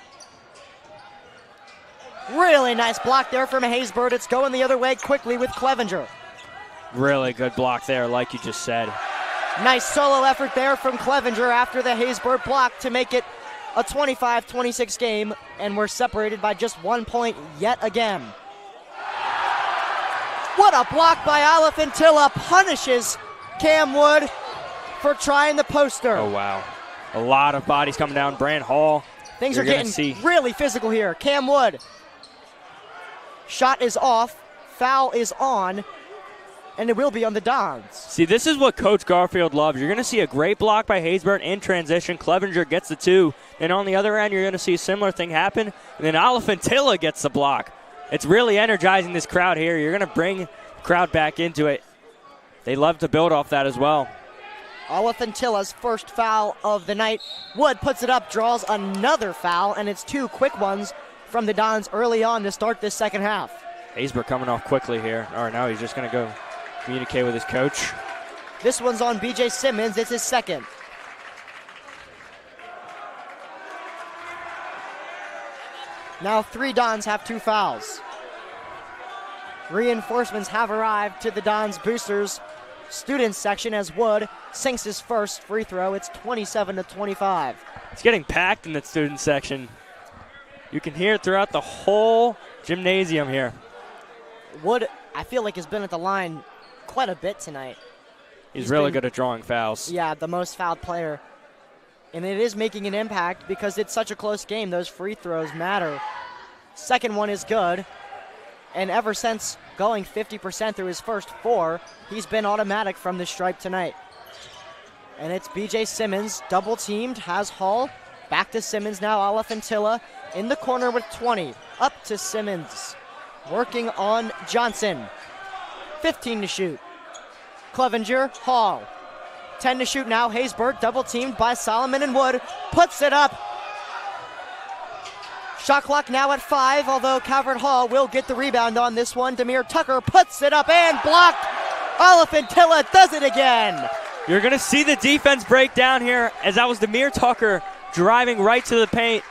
Really nice block there from Haysbert. It's going the other way quickly with Clevenger. Really good block there, like you just said. Nice solo effort there from Clevenger after the Haysbert block to make it a 25-26 game, and we're separated by just 1 point yet again. What a block by Olafantilla, punishes Cam Wood for trying the poster. Oh, wow. A lot of bodies coming down. Brant Hall. Things are getting really physical here. Cam Wood. Shot is off. Foul is on. And it will be on the Dons. See, this is what Coach Garfield loves. You're going to see a great block by Haysbert in transition. Clevenger gets the 2. And on the other end, you're going to see a similar thing happen. And then Olafantilla gets the block. It's really energizing this crowd here. You're going to bring the crowd back into it. They love to build off that as well. Olafantilla's first foul of the night. Wood puts it up, draws another foul, and it's 2 quick ones from the Dons early on to start this second half. Haysbert coming off quickly here. Or no, he's just going to go communicate with his coach. This one's on B.J. Simmons. It's his second. Now 3 Dons have 2 fouls. Reinforcements have arrived to the Dons boosters students section as Wood sinks his first free throw. It's 27-25. It's getting packed in the student section. You can hear it throughout the whole gymnasium here. Wood, I feel like, has been at the line quite a bit tonight. He's really good at drawing fouls. Yeah, the most fouled player. And it is making an impact because it's such a close game. Those free throws matter. Second one is good. And ever since going 50% through his first 4, he's been automatic from the stripe tonight. And it's B.J. Simmons, double-teamed, has Hall. Back to Simmons now, Olafantilla in the corner with 20. Up to Simmons, working on Johnson. 15 to shoot. Clevenger, Hall. 10 to shoot now. Haysbert, double-teamed by Solomon and Wood. Puts it up. Shot clock now at 5, although Calvert Hall will get the rebound on this one. Demir Tucker puts it up and blocked. Olafantilla does it again. You're going to see the defense break down here as that was Demir Tucker driving right to the paint.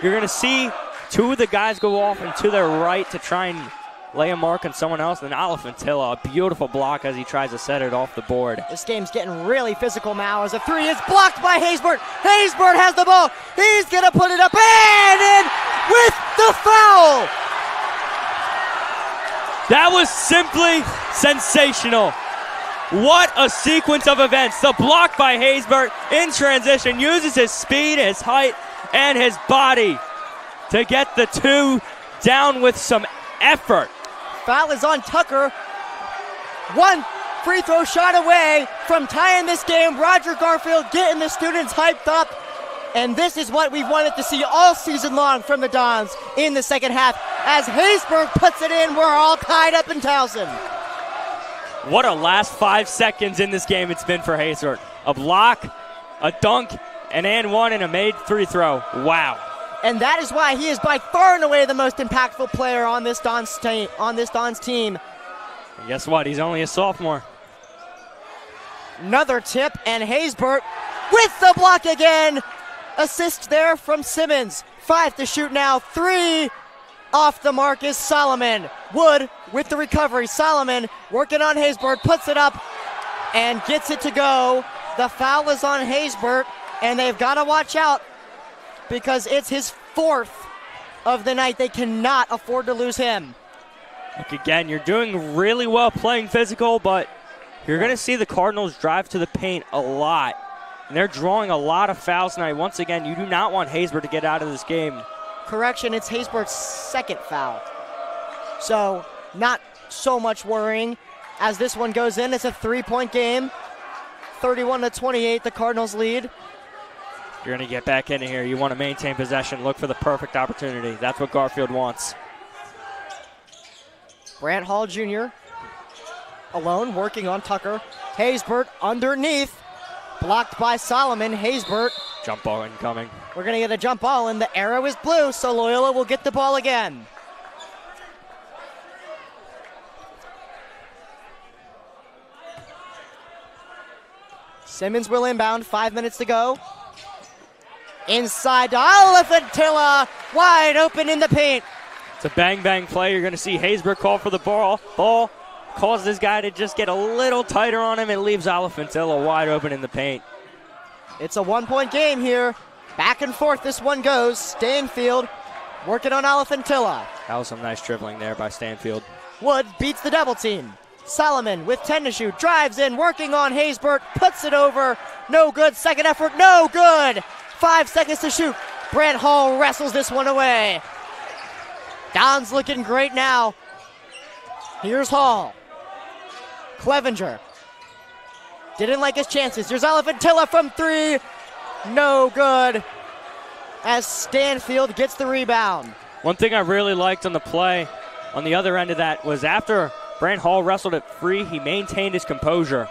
You're going to see 2 of the guys go off and to their right to try and lay a mark on someone else. And Olafantilla, a beautiful block as he tries to set it off the board. This game's getting really physical now as a 3 is blocked by Haysbert. Haysbert has the ball. He's going to put it up and in with the foul. That was simply sensational. What a sequence of events. The block by Haysbert in transition uses his speed, his height, and his body to get the two down with some effort. Foul is on Tucker. One free throw shot away from tying this game. Roger Garfield getting the students hyped up. And this is what we've wanted to see all season long from the Dons in the second half. As Haysbert puts it in, we're all tied up in Towson. What a last 5 seconds in this game it's been for Haysbert. A block, a dunk, an and one, and a made free throw. Wow. And that is why he is by far and away the most impactful player on this Dons team. And guess what? He's only a sophomore. Another tip, and Haysbert with the block again. Assist there from Simmons. 5 to shoot now. 3 off the mark is Solomon. Wood with the recovery. Solomon working on Haysbert, puts it up and gets it to go. The foul is on Haysbert, and they've got to watch out because it's his 4th of the night. They cannot afford to lose him. Look, again, you're doing really well playing physical, but you're going to see the Cardinals drive to the paint a lot. And they're drawing a lot of fouls tonight. Once again, you do not want Haysbert to get out of this game. Correction, it's Haysbert's 2nd foul. So, not so much worrying. As this one goes in, it's a 3-point game. 31-28, the Cardinals lead. You're going to get back into here. You want to maintain possession. Look for the perfect opportunity. That's what Garfield wants. Brant Hall Jr. alone, working on Tucker. Haysbert underneath. Blocked by Solomon. Haysbert. Jump ball incoming. We're going to get a jump ball, and the arrow is blue, so Loyola will get the ball again. Simmons will inbound. 5 minutes to go. Inside to Alifantilla. Wide open in the paint. It's a bang-bang play. You're going to see Haysbert call for the ball. Ball causes this guy to just get a little tighter on him. It leaves Alifantilla wide open in the paint. It's a 1-point game here. Back and forth this one goes. Stanfield working on Alifantilla. That was some nice dribbling there by Stanfield. Wood beats the double team. Solomon with 10 to shoot. Drives in, working on Haysbert. Puts it over. No good. Second effort. No good. 5 seconds to shoot. Brant Hall wrestles this one away. Don's looking great now. Here's Hall. Clevenger. Didn't like his chances. Here's Alifantilla from 3. No good. As Stanfield gets the rebound. One thing I really liked on the play on the other end of that was after Brant Hall wrestled it free, he maintained his composure.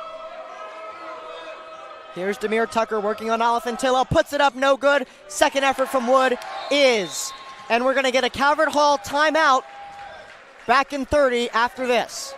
Here's Demir Tucker working on Alifantilla. Puts it up, no good. Second effort from Wood is. And we're going to get a Calvert Hall timeout back in 30 after this.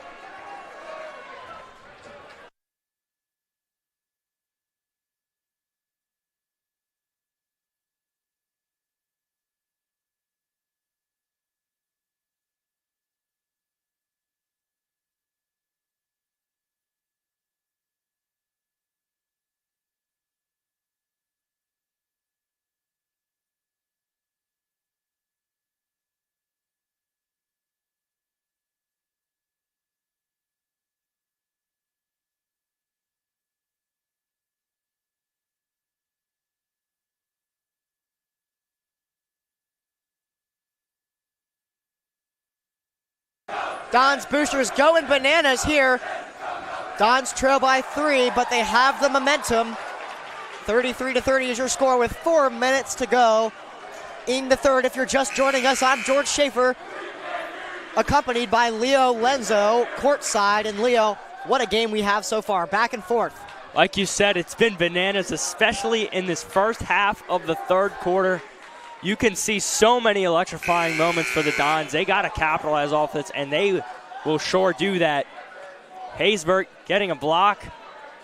Don's boosters going bananas here. Don's trail by 3, but they have the momentum. 33-30 is your score with 4 minutes to go in the third. If you're just joining us, I'm George Schaefer, accompanied by Leo Lenzo, courtside. And Leo, what a game we have so far, back and forth. Like you said, it's been bananas, especially in this first half of the third quarter. You can see so many electrifying moments for the Dons. They got to capitalize off this, and they will sure do that. Haysbert getting a block,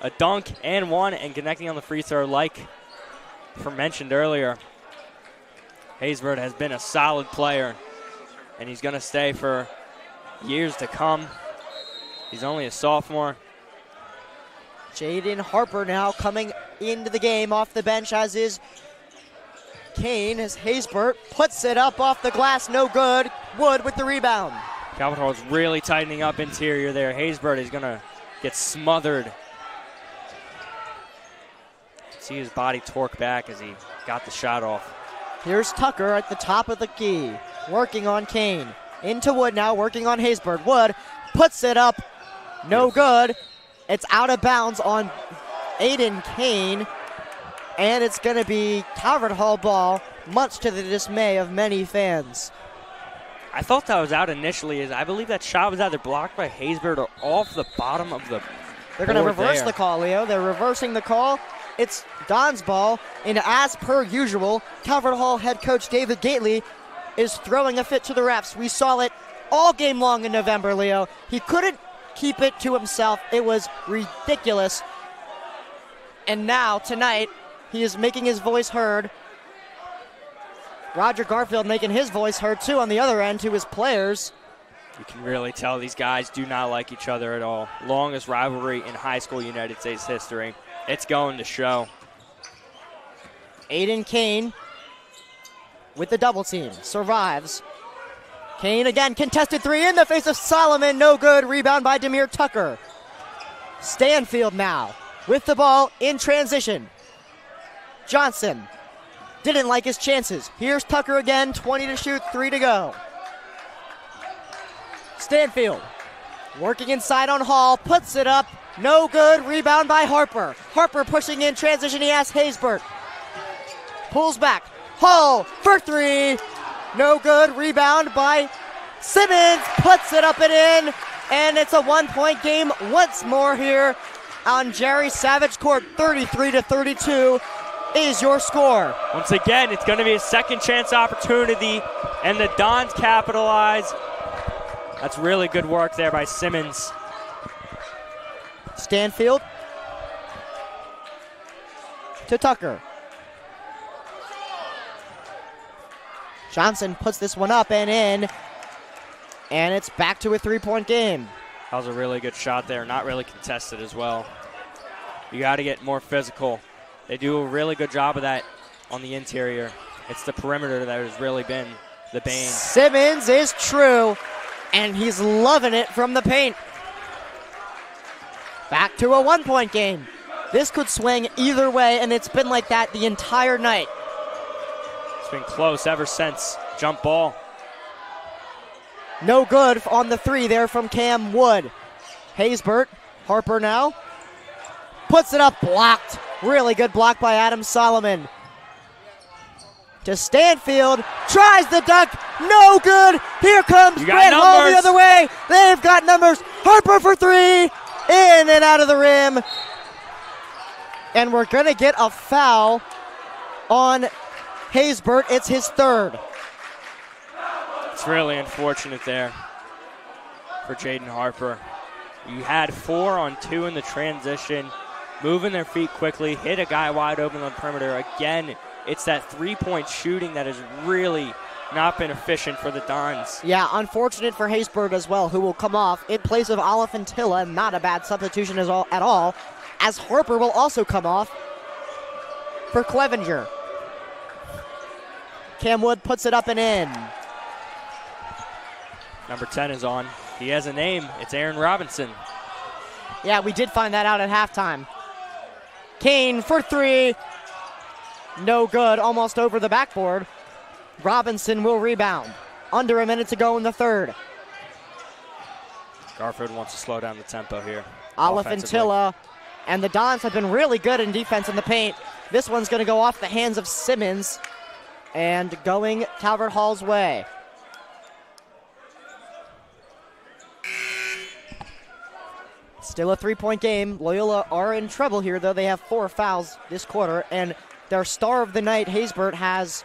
a dunk, and one, and connecting on the free throw like mentioned earlier. Haysbert has been a solid player, and he's going to stay for years to come. He's only a sophomore. Jaden Harper now coming into the game off the bench, as is Kane, as Haysbert puts it up off the glass, no good. Wood with the rebound. Calvert Hall is really tightening up interior there. Haysbert is going to gets smothered. See his body torque back as he got the shot off. Here's Tucker at the top of the key, working on Kane. Into Wood now, working on Haysbert. Wood puts it up, no good. It's out of bounds on Aiden Kane, and it's going to be Calvert Hall ball, much to the dismay of many fans. I thought that was out initially, as I believe that shot was either blocked by Haysbert or off the bottom of the They're going to reverse the call, Leo. They're reversing the call. It's Don's ball, and as per usual, Calvert Hall head coach David Gately is throwing a fit to the refs. We saw it all game long in November, Leo. He couldn't keep it to himself. It was ridiculous. And now, tonight, he is making his voice heard. Roger Garfield making his voice heard, too, on the other end to his players. You can really tell these guys do not like each other at all. Longest rivalry in high school United States history. It's going to show. Aiden Kane with the double team. Survives. Kane again, contested three in the face of Solomon. No good. Rebound by Demir Tucker. Stanfield now with the ball in transition. Johnson didn't like his chances. Here's Tucker again. 20 to shoot, 3 to go. Stanfield working inside on Hall. Puts it up. No good. Rebound by Harper. Harper pushing in transition. He has Haysbert. Pulls back. Hall for three. No good. Rebound by Simmons. Puts it up and in. And it's a 1-point game once more here on Jerry Savage Court. 33 to 32 is your score. Once again, it's going to be a second chance opportunity, and the Dons capitalize. That's really good work there by Simmons. Stanfield to Tucker. Johnson puts this one up and in, and it's back to a 3-point game. That was a really good shot there, not really contested as well. You got to get more physical. They do a really good job of that on the interior. It's the perimeter that has really been the bane. Simmons is true, and he's loving it from the paint. Back to a 1-point game. This could swing either way, and it's been like that the entire night. It's been close ever since. Jump ball. No good on the three there from Cam Wood. Haysbert, Harper now. Puts it up, blocked. Really good block by Adam Solomon. To Stanfield, tries the dunk, no good. Here comes Brett Hall the other way. They've got numbers. Harper for three, in and out of the rim. And we're gonna get a foul on Haysbert. It's his third. It's really unfortunate there for Jaden Harper. You had 4 on 2 in the transition, moving their feet quickly, hit a guy wide open on the perimeter. Again, it's that three-point shooting that has really not been efficient for the Dons. Yeah, unfortunate for Haysbert as well, who will come off in place of Oliphantilla. Not a bad substitution at all, as Harper will also come off for Clevenger. Cam Wood puts it up and in. Number 10 is on. He has a name. It's Aaron Robinson. Yeah, we did find that out at halftime. Kane for three. No good, almost over the backboard. Robinson will rebound. Under a minute to go in the third. Garfield wants to slow down the tempo here. Oliphantilla and the Dons have been really good in defense in the paint. This one's going to go off the hands of Simmons and going Calvert Hall's way. Still a 3-point game. Loyola are in trouble here, though. They have 4 fouls this quarter, and their star of the night, Haysbert, has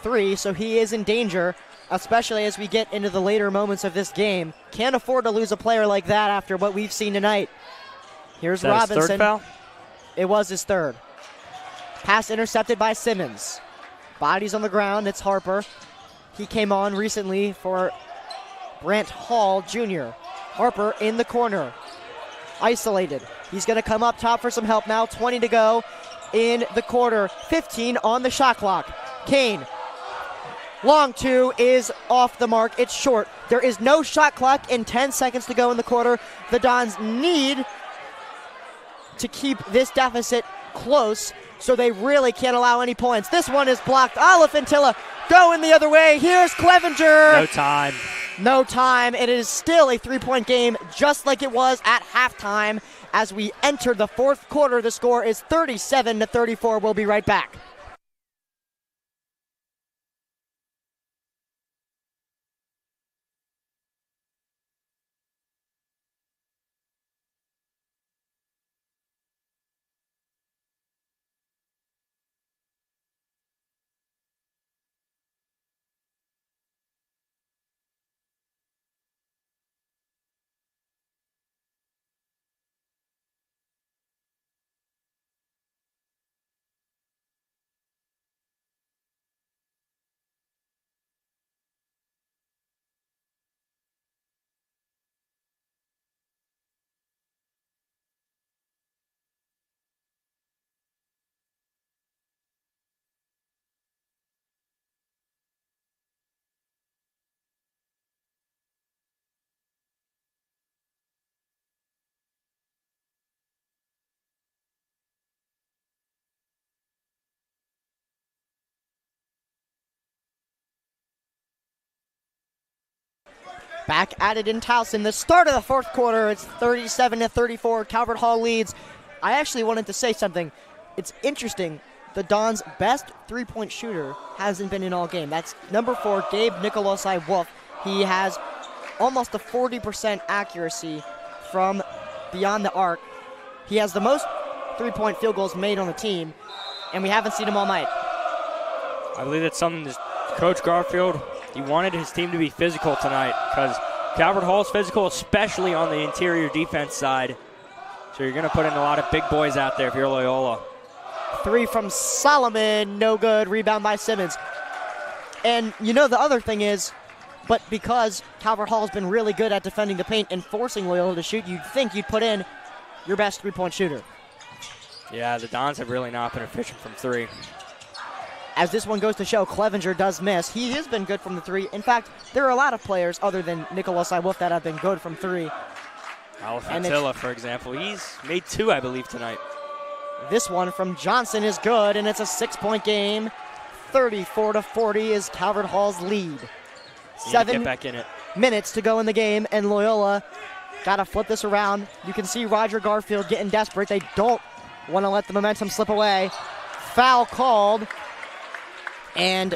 3, so he is in danger, especially as we get into the later moments of this game. Can't afford to lose a player like that after what we've seen tonight. Here's Robinson. His third foul? It was his third. Pass intercepted by Simmons. Bodies on the ground. It's Harper. He came on recently for Brant Hall Jr. Harper in the corner. Isolated. He's going to come up top for some help now. 20 to go in the quarter. 15 on the shot clock. Kane Long two is off the mark. It's short. There is no shot clock and 10 seconds to go in the quarter. The Dons need to keep this deficit close, so they really can't allow any points. This one is blocked. Olafantilla going the other way. Here's Clevenger. No time. No time. It is still a 3-point game, just like it was at halftime. As we enter the fourth quarter, the score is 37-34. We'll be right back. Back at it in Towson. The start of the fourth quarter, it's 37-34. Calvert Hall leads. I actually wanted to say something. It's interesting. The Dons' best three-point shooter hasn't been in all game. That's number 4, Gabe Nikolosai-Wolf. He has almost a 40% accuracy from beyond the arc. He has the most three-point field goals made on the team, and we haven't seen him all night. I believe that's something that Coach Garfield, he wanted his team to be physical tonight because Calvert Hall's physical, especially on the interior defense side. So you're going to put in a lot of big boys out there if you're Loyola. 3 from Solomon, no good. Rebound by Simmons. And you know the other thing is, but because Calvert Hall's been really good at defending the paint and forcing Loyola to shoot, you'd think you'd put in your best three-point shooter. Yeah, the Dons have really not been efficient from 3. As this one goes to show, Clevenger does miss. He has been good from the 3. In fact, there are a lot of players other than Nikolosai-Wolf that have been good from 3. Alfantilla, for example, he's made 2, I believe, tonight. This one from Johnson is good, and it's a 6-point game. 34-40 is Calvert Hall's lead. 7 get back in it. minutes to go in the game, and Loyola got to flip this around. You can see Roger Garfield getting desperate. They don't want to let the momentum slip away. Foul called, and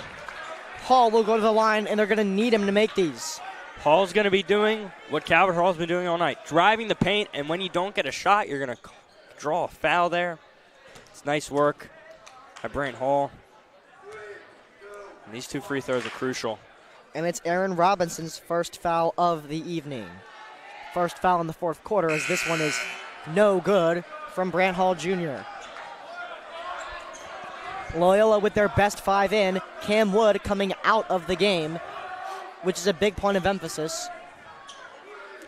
Hall will go to the line, and they're going to need him to make these. Hall's going to be doing what Calvert Hall's been doing all night, driving the paint, and when you don't get a shot, you're going to draw a foul there. It's nice work by Brant Hall. And these 2 free throws are crucial. And it's Aaron Robinson's first foul of the evening. First foul in the fourth quarter, as this one is no good from Brant Hall Jr. Loyola with their best 5 in. Cam Wood coming out of the game, which is a big point of emphasis.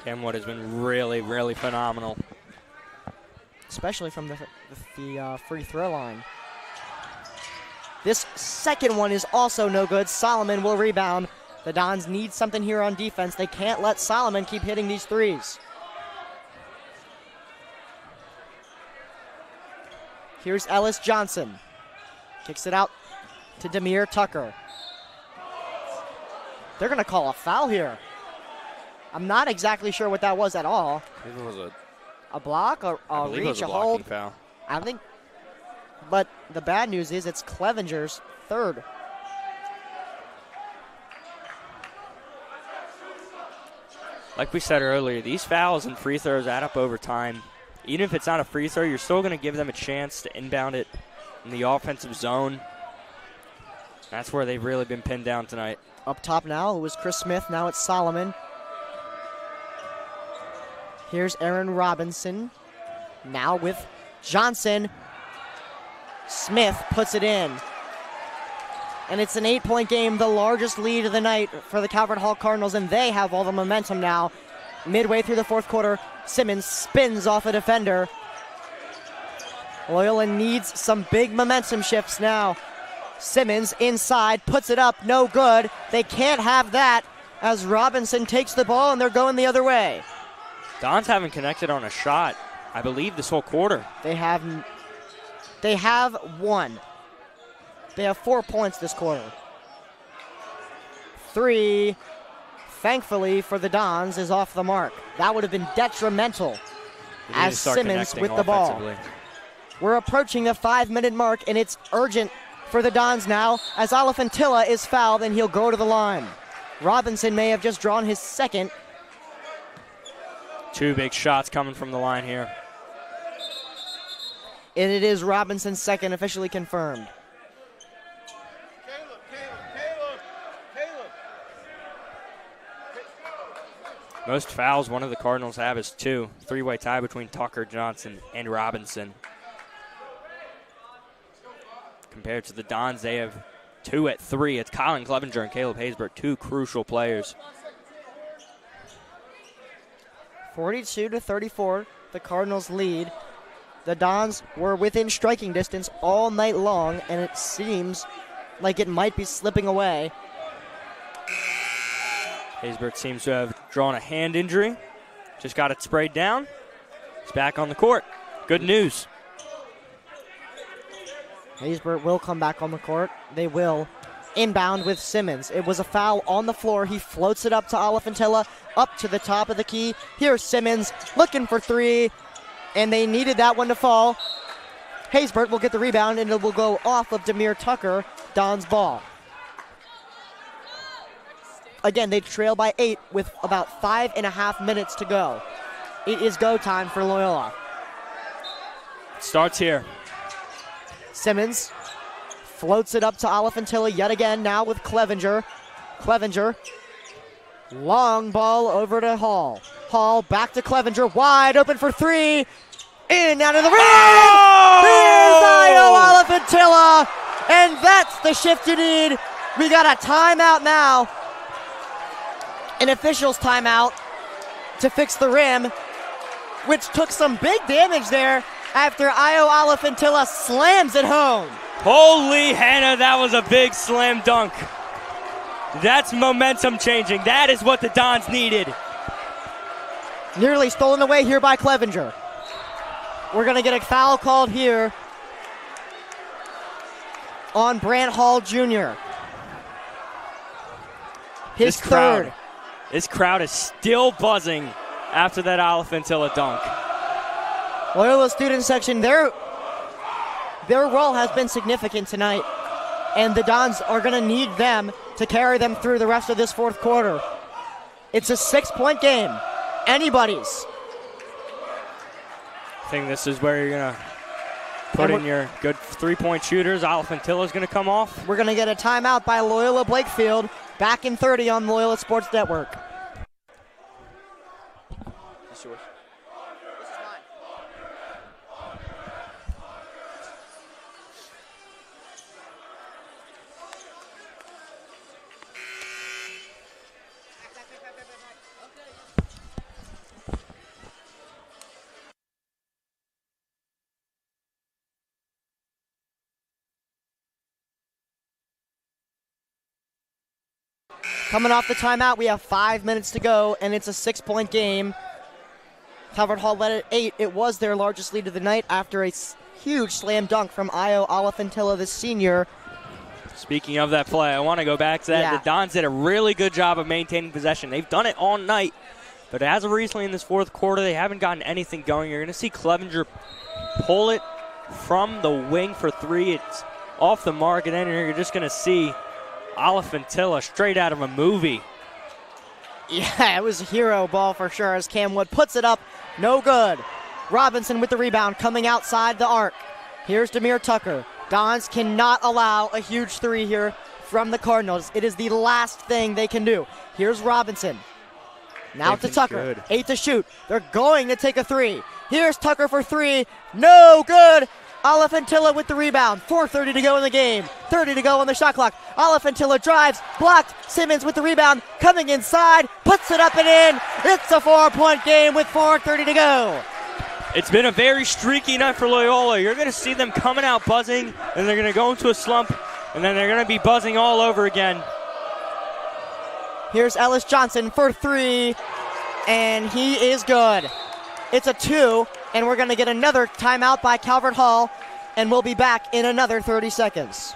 Cam Wood has been really, really phenomenal. Especially from the free throw line. This second one is also no good. Solomon will rebound. The Dons need something here on defense. They can't let Solomon keep hitting these threes. Here's Ellis Johnson. Kicks it out to Demir Tucker. They're going to call a foul here. I'm not exactly sure what that was at all. I think it was a block, a reach, a hold. Foul. I think. But the bad news is it's Clevenger's third. Like we said earlier, these fouls and free throws add up over time. Even if it's not a free throw, you're still going to give them a chance to inbound it in the offensive zone. That's where they've really been pinned down tonight. Up top now, it was Chris Smith. Now it's Solomon. Here's Aaron Robinson. Now with Johnson. Smith puts it in. And it's an 8-point game, the largest lead of the night for the Calvert Hall Cardinals, and they have all the momentum now. Midway through the fourth quarter, Simmons spins off a defender. Loyola needs some big momentum shifts now. Simmons inside, puts it up, no good. They can't have that as Robinson takes the ball and they're going the other way. Dons haven't connected on a shot, I believe, this whole quarter. They have one. They have 4 points this quarter. 3, thankfully for the Dons, is off the mark. That would have been detrimental as Simmons with the ball. We're approaching the 5-minute mark, and it's urgent for the Dons now as Alafantilla is fouled, and he'll go to the line. Robinson may have just drawn his second. 2 big shots coming from the line here. And it is Robinson's second, officially confirmed. Most fouls one of the Cardinals have is 2. 3-way tie between Tucker, Johnson, and Robinson. Compared to the Dons, they have 2 at 3. It's Colin Clevenger and Caleb Haysbert, 2 crucial players. 42-34, the Cardinals lead. The Dons were within striking distance all night long, and it seems like it might be slipping away. Haysbert seems to have drawn a hand injury. Just got it sprayed down. He's back on the court. Good news. Haysbert will come back on the court. They will. Inbound with Simmons. It was a foul on the floor. He floats it up to Alafantilla, up to the top of the key. Here's Simmons looking for 3, and they needed that one to fall. Haysbert will get the rebound, and it will go off of Demir Tucker, Don's ball. Again, they trail by 8 with about 5.5 minutes to go. It is go time for Loyola. Starts here. Simmons floats it up to Alafantilla yet again, now with Clevenger. Clevenger, long ball over to Hall. Hall back to Clevenger, wide open for 3. In, out of the ring! Here's Io Alafantilla, and that's the shift you need. We got a timeout now. An official's timeout to fix the rim, which took some big damage there after Io Alafantilla slams it home. Holy Hannah, that was a big slam dunk. That's momentum changing. That is what the Dons needed. Nearly stolen away here by Clevenger. We're going to get a foul called here on Brant Hall Jr. His third. This crowd is still buzzing after that Alafantilla dunk. Loyola student section, their role has been significant tonight, and the Dons are going to need them to carry them through the rest of this fourth quarter. It's a 6-point game. Anybody's. I think this is where you're going to put in your good 3-point shooters. Alafantilla's going to come off. We're going to get a timeout by Loyola Blakefield. Back in 30 on Loyola Sports Network. This yours? This is mine. Coming off the timeout, we have 5 minutes to go, and it's a 6-point game. Calvert Hall led at 8. It was their largest lead of the night after a huge slam dunk from Io Alafantilla, the senior. Speaking of that play, I want to go back to that. Yeah. The Dons did a really good job of maintaining possession. They've done it all night, but as of recently in this fourth quarter, they haven't gotten anything going. You're going to see Clevenger pull it from the wing for 3. It's off the mark, and then you're just going to see Alafantilla straight out of a movie. Yeah, it was a hero ball for sure as Cam Wood puts it up. No good. Robinson with the rebound coming outside the arc. Here's Demir Tucker. Dons cannot allow a huge 3 here from the Cardinals. It is the last thing they can do. Here's Robinson. Now to Tucker. 8 to shoot. They're going to take a 3. Here's Tucker for 3. No good. Alafantilla with the rebound. 4:30 to go in the game. 30 to go on the shot clock. Alafantilla drives, blocked. Simmons with the rebound, coming inside, puts it up and in. It's a 4-point game with 4:30 to go. It's been a very streaky night for Loyola. You're going to see them coming out buzzing, and they're going to go into a slump. And then they're going to be buzzing all over again. Here's Ellis Johnson for three, and he is good. It's a 2, and we're going to get another timeout by Calvert Hall, and we'll be back in another 30 seconds.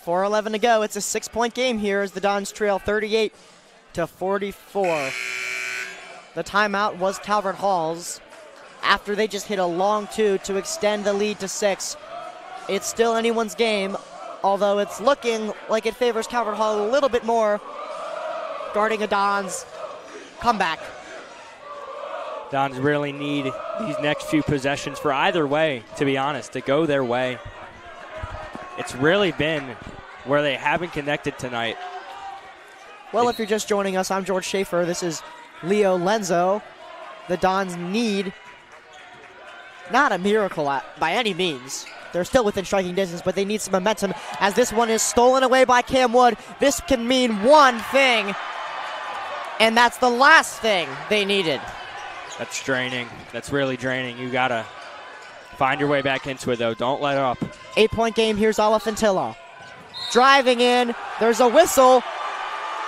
.4:11 to go. It's a 6-point game here as the Dons trail 38-44. The timeout was Calvert Hall's after they just hit a long 2 to extend the lead to 6. It's still anyone's game, although it's looking like it favors Calvert Hall a little bit more, guarding a Dons comeback. Dons really need these next few possessions for either way, to be honest, to go their way. It's really been where they haven't connected tonight. Well, if you're just joining us, I'm George Schaefer. This is Leo Lenzo. The Dons need not a miracle by any means. They're still within striking distance, but they need some momentum as this one is stolen away by Cam Wood. This can mean one thing, and that's the last thing they needed. That's draining. That's really draining. You got to find your way back into it, though. Don't let up. 8-point game. Here's Alafantilla. Driving in. There's a whistle.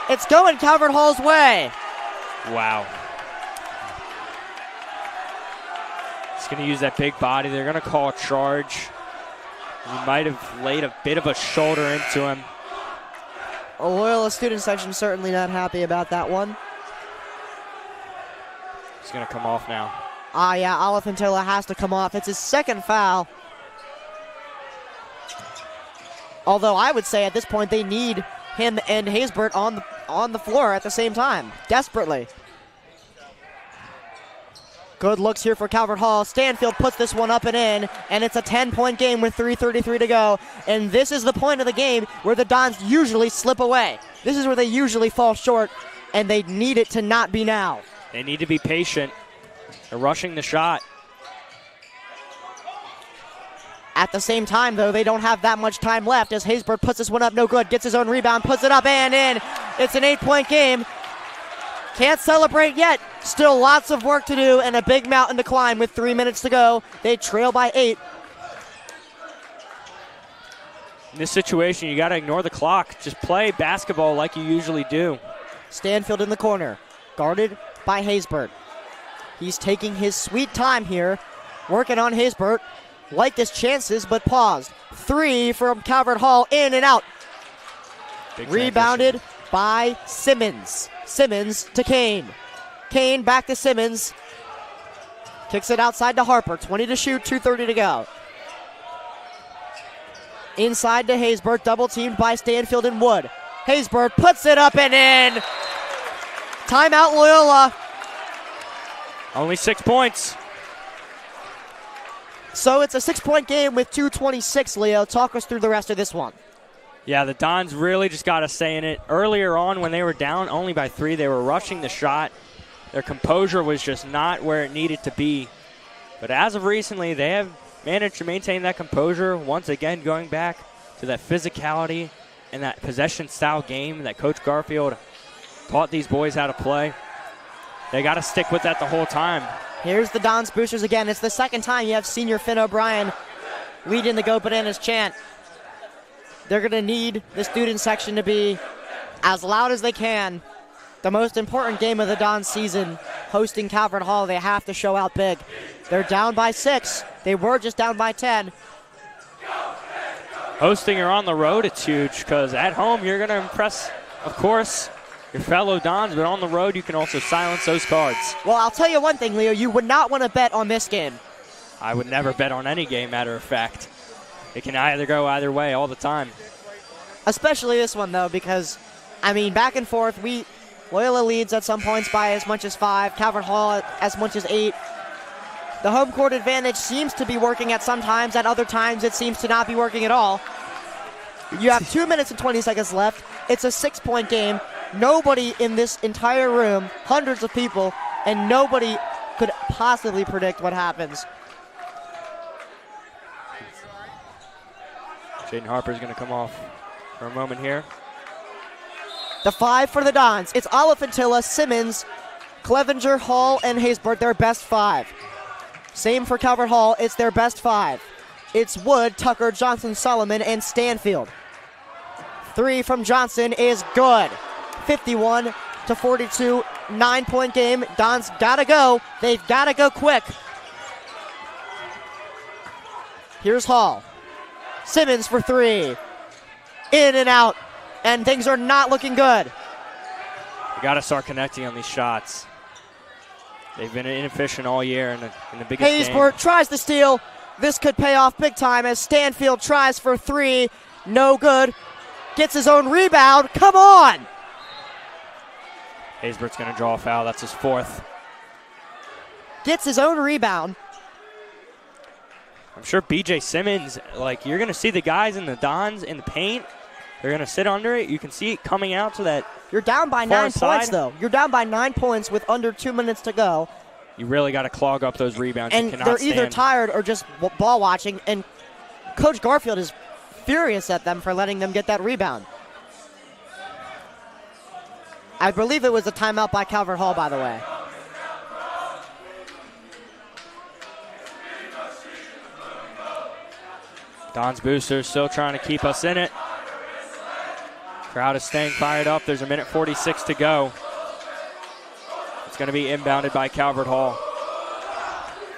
It's going Calvert Hall's way. Wow. He's going to use that big body. They're going to call a charge. He might have laid a bit of a shoulder into him. A Loyola student section certainly not happy about that one. He's going to come off now. Yeah, Alafantilla has to come off. It's his second foul. Although I would say at this point they need him and Haysbert on the floor at the same time, desperately. Good looks here for Calvert Hall. Stanfield puts this one up and in, and it's a 10-point game with 3:33 to go. And this is the point of the game where the Dons usually slip away. This is where they usually fall short, and they need it to not be now. They need to be patient. They're rushing the shot. At the same time, though, they don't have that much time left as Haysbert puts this one up, no good. Gets his own rebound, puts it up and in. It's an 8-point game. Can't celebrate yet. Still lots of work to do and a big mountain to climb with 3 minutes to go. They trail by 8. In this situation, you got to ignore the clock. Just play basketball like you usually do. Stanfield in the corner, guarded by Haysbert. He's taking his sweet time here, working on Haysbert. Liked his chances, but paused. 3 from Calvert Hall, in and out. Rebounded by Simmons. Simmons to Kane. Kane back to Simmons. Kicks it outside to Harper. 20 to shoot, 2:30 to go. Inside to Haysbert, double teamed by Stanfield and Wood. Haysbert puts it up and in. Timeout Loyola. Only 6 points. So it's a 6-point game with 2:26, Leo. Talk us through the rest of this one. Yeah, the Dons really just got to stay in it. Earlier on, when they were down only by 3, they were rushing the shot. Their composure was just not where it needed to be. But as of recently, they have managed to maintain that composure, once again going back to that physicality and that possession-style game that Coach Garfield taught these boys how to play. They got to stick with that the whole time. Here's the Dons boosters again. It's the second time you have senior Finn O'Brien leading the Go Bananas chant. They're going to need the student section to be as loud as they can. The most important game of the Dons season, hosting Calvert Hall, they have to show out big. They're down by 6. They were just down by 10. hosting or on the road, it's huge because at home you're going to impress, of course, your fellow Dons, but on the road you can also silence those cards. Well, I'll tell you one thing, Leo. You would not want to bet on this game. I would never bet on any game, matter of fact. It can either go either way all the time. Especially this one, though, because, I mean, back and forth, Loyola leads at some points by as much as 5, Calvert Hall as much as 8. The home court advantage seems to be working at some times. At other times, it seems to not be working at all. You have 2 minutes and 20 seconds left. It's a 6-point game. Nobody in this entire room, hundreds of people, and nobody could possibly predict what happens. Jaden Harper's going to come off for a moment here. The 5 for the Dons. It's Olafantilla, Simmons, Clevenger, Hall, and Haysbert, their best 5. Same for Calvert Hall. It's their best 5. It's Wood, Tucker, Johnson, Solomon, and Stanfield. 3 from Johnson is good. 51-42, 9-point game. Dons gotta go. They've gotta go quick. Here's Hall. Simmons for 3. In and out. And things are not looking good. You got to start connecting on these shots. They've been inefficient all year in the biggest game. Haysbert tries the steal. This could pay off big time as Stanfield tries for 3. No good. Gets his own rebound. Come on! Haysbert's going to draw a foul. That's his 4th. Gets his own rebound. I'm sure B.J. Simmons, you're going to see the guys in the Dons in the paint. They're going to sit under it. You can see it coming out to that. You're down by 9 points, though. You're down by 9 points with under 2 minutes to go. You really got to clog up those rebounds. And they're either tired or just ball watching. And Coach Garfield is furious at them for letting them get that rebound. I believe it was a timeout by Calvert Hall, by the way. Don's boosters still trying to keep us in it. Crowd is staying fired up. There's 1:46 to go. It's going to be inbounded by Calvert Hall.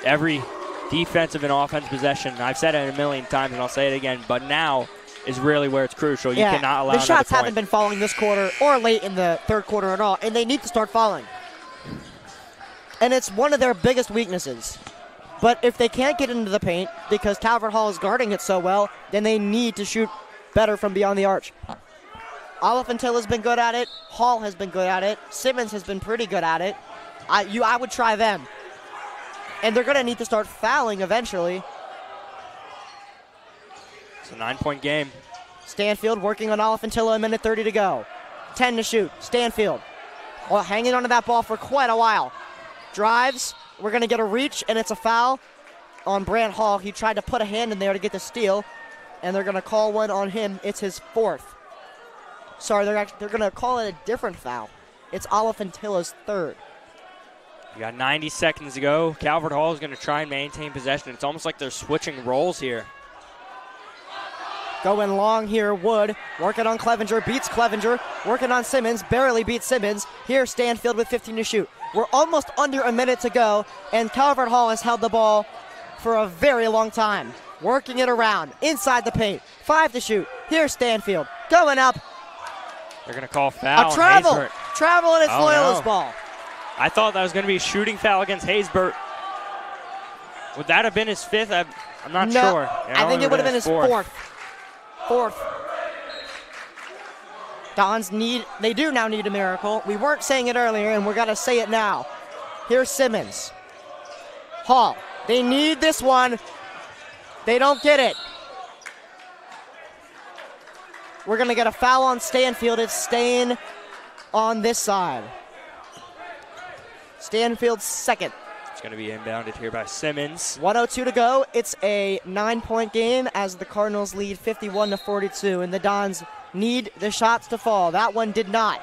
Every defensive and offensive possession, I've said it a million times and I'll say it again, but now is really where it's crucial. You cannot allow the shots another haven't been falling this quarter or late in the third quarter at all, and they need to start falling. And it's one of their biggest weaknesses. But if they can't get into the paint because Calvert Hall is guarding it so well, then they need to shoot better from beyond the arch. Olafantilla's been good at it. Hall has been good at it. Simmons has been pretty good at it. I would try them. And they're going to need to start fouling eventually. It's a 9-point game. Stanfield working on Olafantilla, 1:30 to go. 10 to shoot. Stanfield hanging onto that ball for quite a while. Drives. We're going to get a reach, and it's a foul on Brant Hall. He tried to put a hand in there to get the steal, and they're going to call one on him. It's his 4th. Sorry, they're going to call it a different foul. It's Olafantilla's 3rd. You got 90 seconds to go. Calvert Hall is going to try and maintain possession. It's almost like they're switching roles here. Going long here, Wood. Working on Clevenger, beats Clevenger. Working on Simmons, barely beats Simmons. Here, Stanfield with 15 to shoot. We're almost under a minute to go, and Calvert Hall has held the ball for a very long time. Working it around, inside the paint. 5 to shoot. Here's Stanfield, going up. They're going to call foul. A travel. Haysbert. Travel, and it's Loyola's ball. I thought that was going to be a shooting foul against Haysbert. Would that have been his 5th? I'm not sure. I think it would have been his 4th. 4th. Dons they do now need a miracle. We weren't saying it earlier, and we're going to say it now. Here's Simmons. Hall. They need this one. They don't get it. We're going to get a foul on Stanfield. It's staying on this side. Stanfield's 2nd. It's going to be inbounded here by Simmons. 1:02 to go. It's a 9-point game as the Cardinals lead 51-42, and the Dons need the shots to fall. That one did not.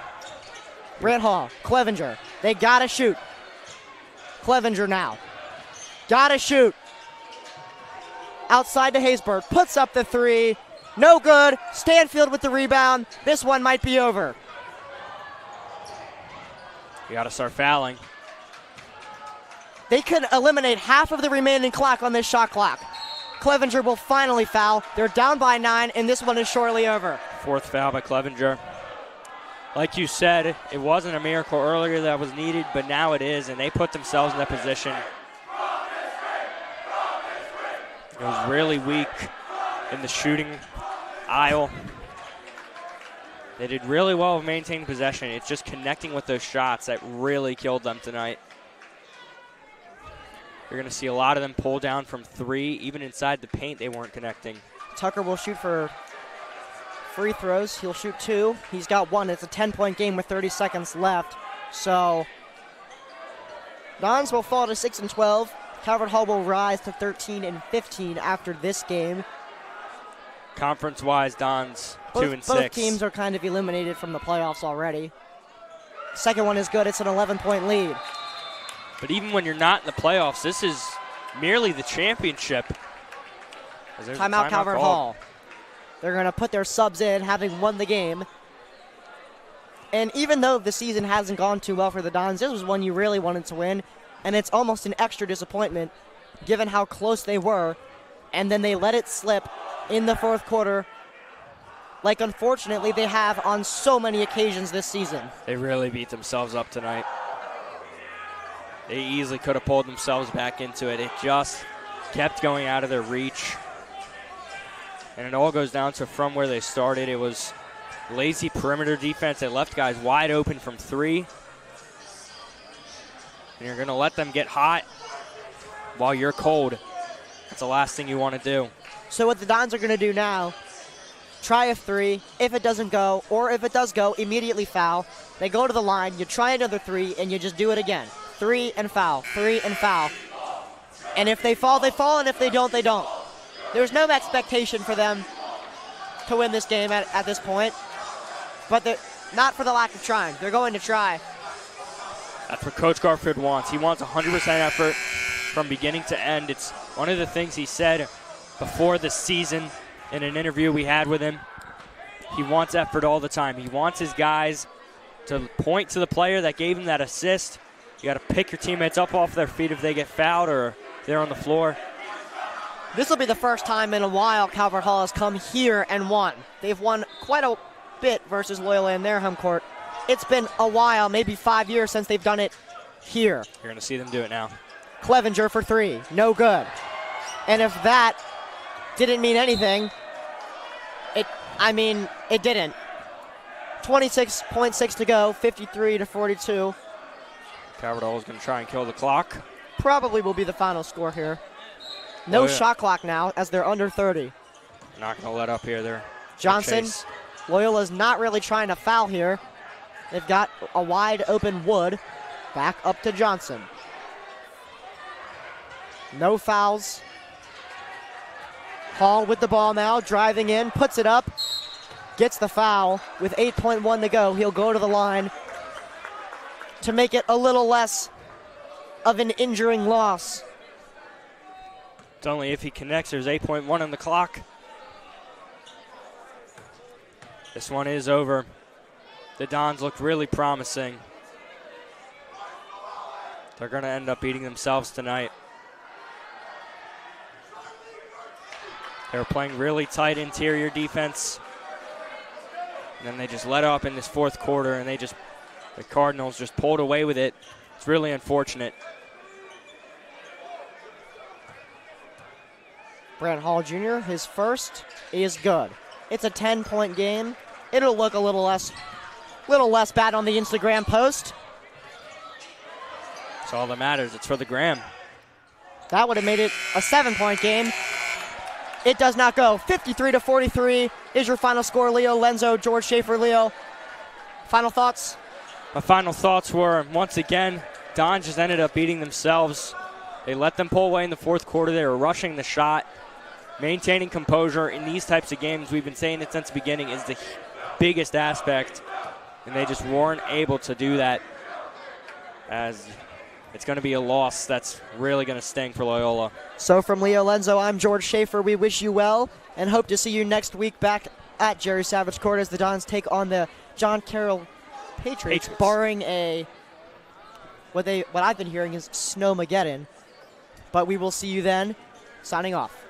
Brant Hall, Clevenger. They got to shoot. Clevenger now. Got to shoot. Outside to Haysbert. Puts up the 3. No good. Stanfield with the rebound. This one might be over. You got to start fouling. They could eliminate half of the remaining clock on this shot clock. Clevenger will finally foul. They're down by 9, and this one is shortly over. Fourth foul by Clevenger. Like you said, it wasn't a miracle earlier that was needed, but now it is, and they put themselves in that position. It was really weak in the shooting aisle. They did really well with maintaining possession. It's just connecting with those shots that really killed them tonight. You're going to see a lot of them pull down from 3. Even inside the paint, they weren't connecting. Tucker will shoot for free throws. He'll shoot 2. He's got 1. It's a 10-point game with 30 seconds left. So Dons will fall to 6-12. Calvert Hall will rise to 13-15 after this game. Conference-wise, Dons 2-6. Both teams are kind of eliminated from the playoffs already. Second one is good. It's an 11-point lead. But even when you're not in the playoffs, this is merely the championship. Timeout Calvert Hall. They're going to put their subs in, having won the game. And even though the season hasn't gone too well for the Dons, this was one you really wanted to win. And it's almost an extra disappointment, given how close they were. And then they let it slip in the fourth quarter, like unfortunately they have on so many occasions this season. They really beat themselves up tonight. They easily could have pulled themselves back into it. It just kept going out of their reach. And it all goes down to from where they started. It was lazy perimeter defense that left guys wide open from 3. And you're going to let them get hot while you're cold. That's the last thing you want to do. So what the Dons are going to do now, try a 3. If it doesn't go, or if it does go, immediately foul. They go to the line, you try another 3, and you just do it again. 3 and foul, 3 and foul. And if they fall, they fall, and if they don't, they don't. There's no expectation for them to win this game at this point. But not for the lack of trying. They're going to try. That's what Coach Garfield wants. He wants 100% effort from beginning to end. It's one of the things he said before the season in an interview we had with him. He wants effort all the time. He wants his guys to point to the player that gave him that assist. You got to pick your teammates up off their feet if they get fouled or they're on the floor. This will be the first time in a while Calvert Hall has come here and won. They've won quite a bit versus Loyola in their home court. It's been a while, maybe 5 years since they've done it here. You're going to see them do it now. Clevenger for 3, no good. And if that didn't mean anything, it didn't. 26.6 to go, 53-42. Calvert Hall is going to try and kill the clock. Probably will be the final score here. No shot clock now as they're under 30. Not going to let up here. They're Johnson, Loyola's not really trying to foul here. They've got a wide open Wood. Back up to Johnson. No fouls. Hall with the ball now, driving in, puts it up, gets the foul. With 8.1 to go, he'll go to the line to make it a little less of an injuring loss. It's only if he connects. There's 8.1 on the clock. This one is over. The Dons looked really promising. They're going to end up beating themselves tonight. They were playing really tight interior defense. And then they just let up in this fourth quarter, and the Cardinals just pulled away with it. It's really unfortunate. Brant Hall Jr., his first is good. It's a 10-point game. It'll look a little less bad on the Instagram post. That's all that matters. It's for the gram. That would have made it a 7-point game. It does not go. 53-43 is your final score. Leo Lenzo, George Schaefer. Leo, final thoughts? My final thoughts were, once again, Don just ended up beating themselves. They let them pull away in the fourth quarter. They were rushing the shot. Maintaining composure in these types of games, we've been saying it since the beginning, is the biggest aspect. And they just weren't able to do that, as it's going to be a loss that's really going to sting for Loyola. So from Leo Lenzo, I'm George Schaefer. We wish you well and hope to see you next week back at Jerry Savage Court as the Dons take on the John Carroll Patriots. Barring what I've been hearing is Snowmageddon. But we will see you then. Signing off.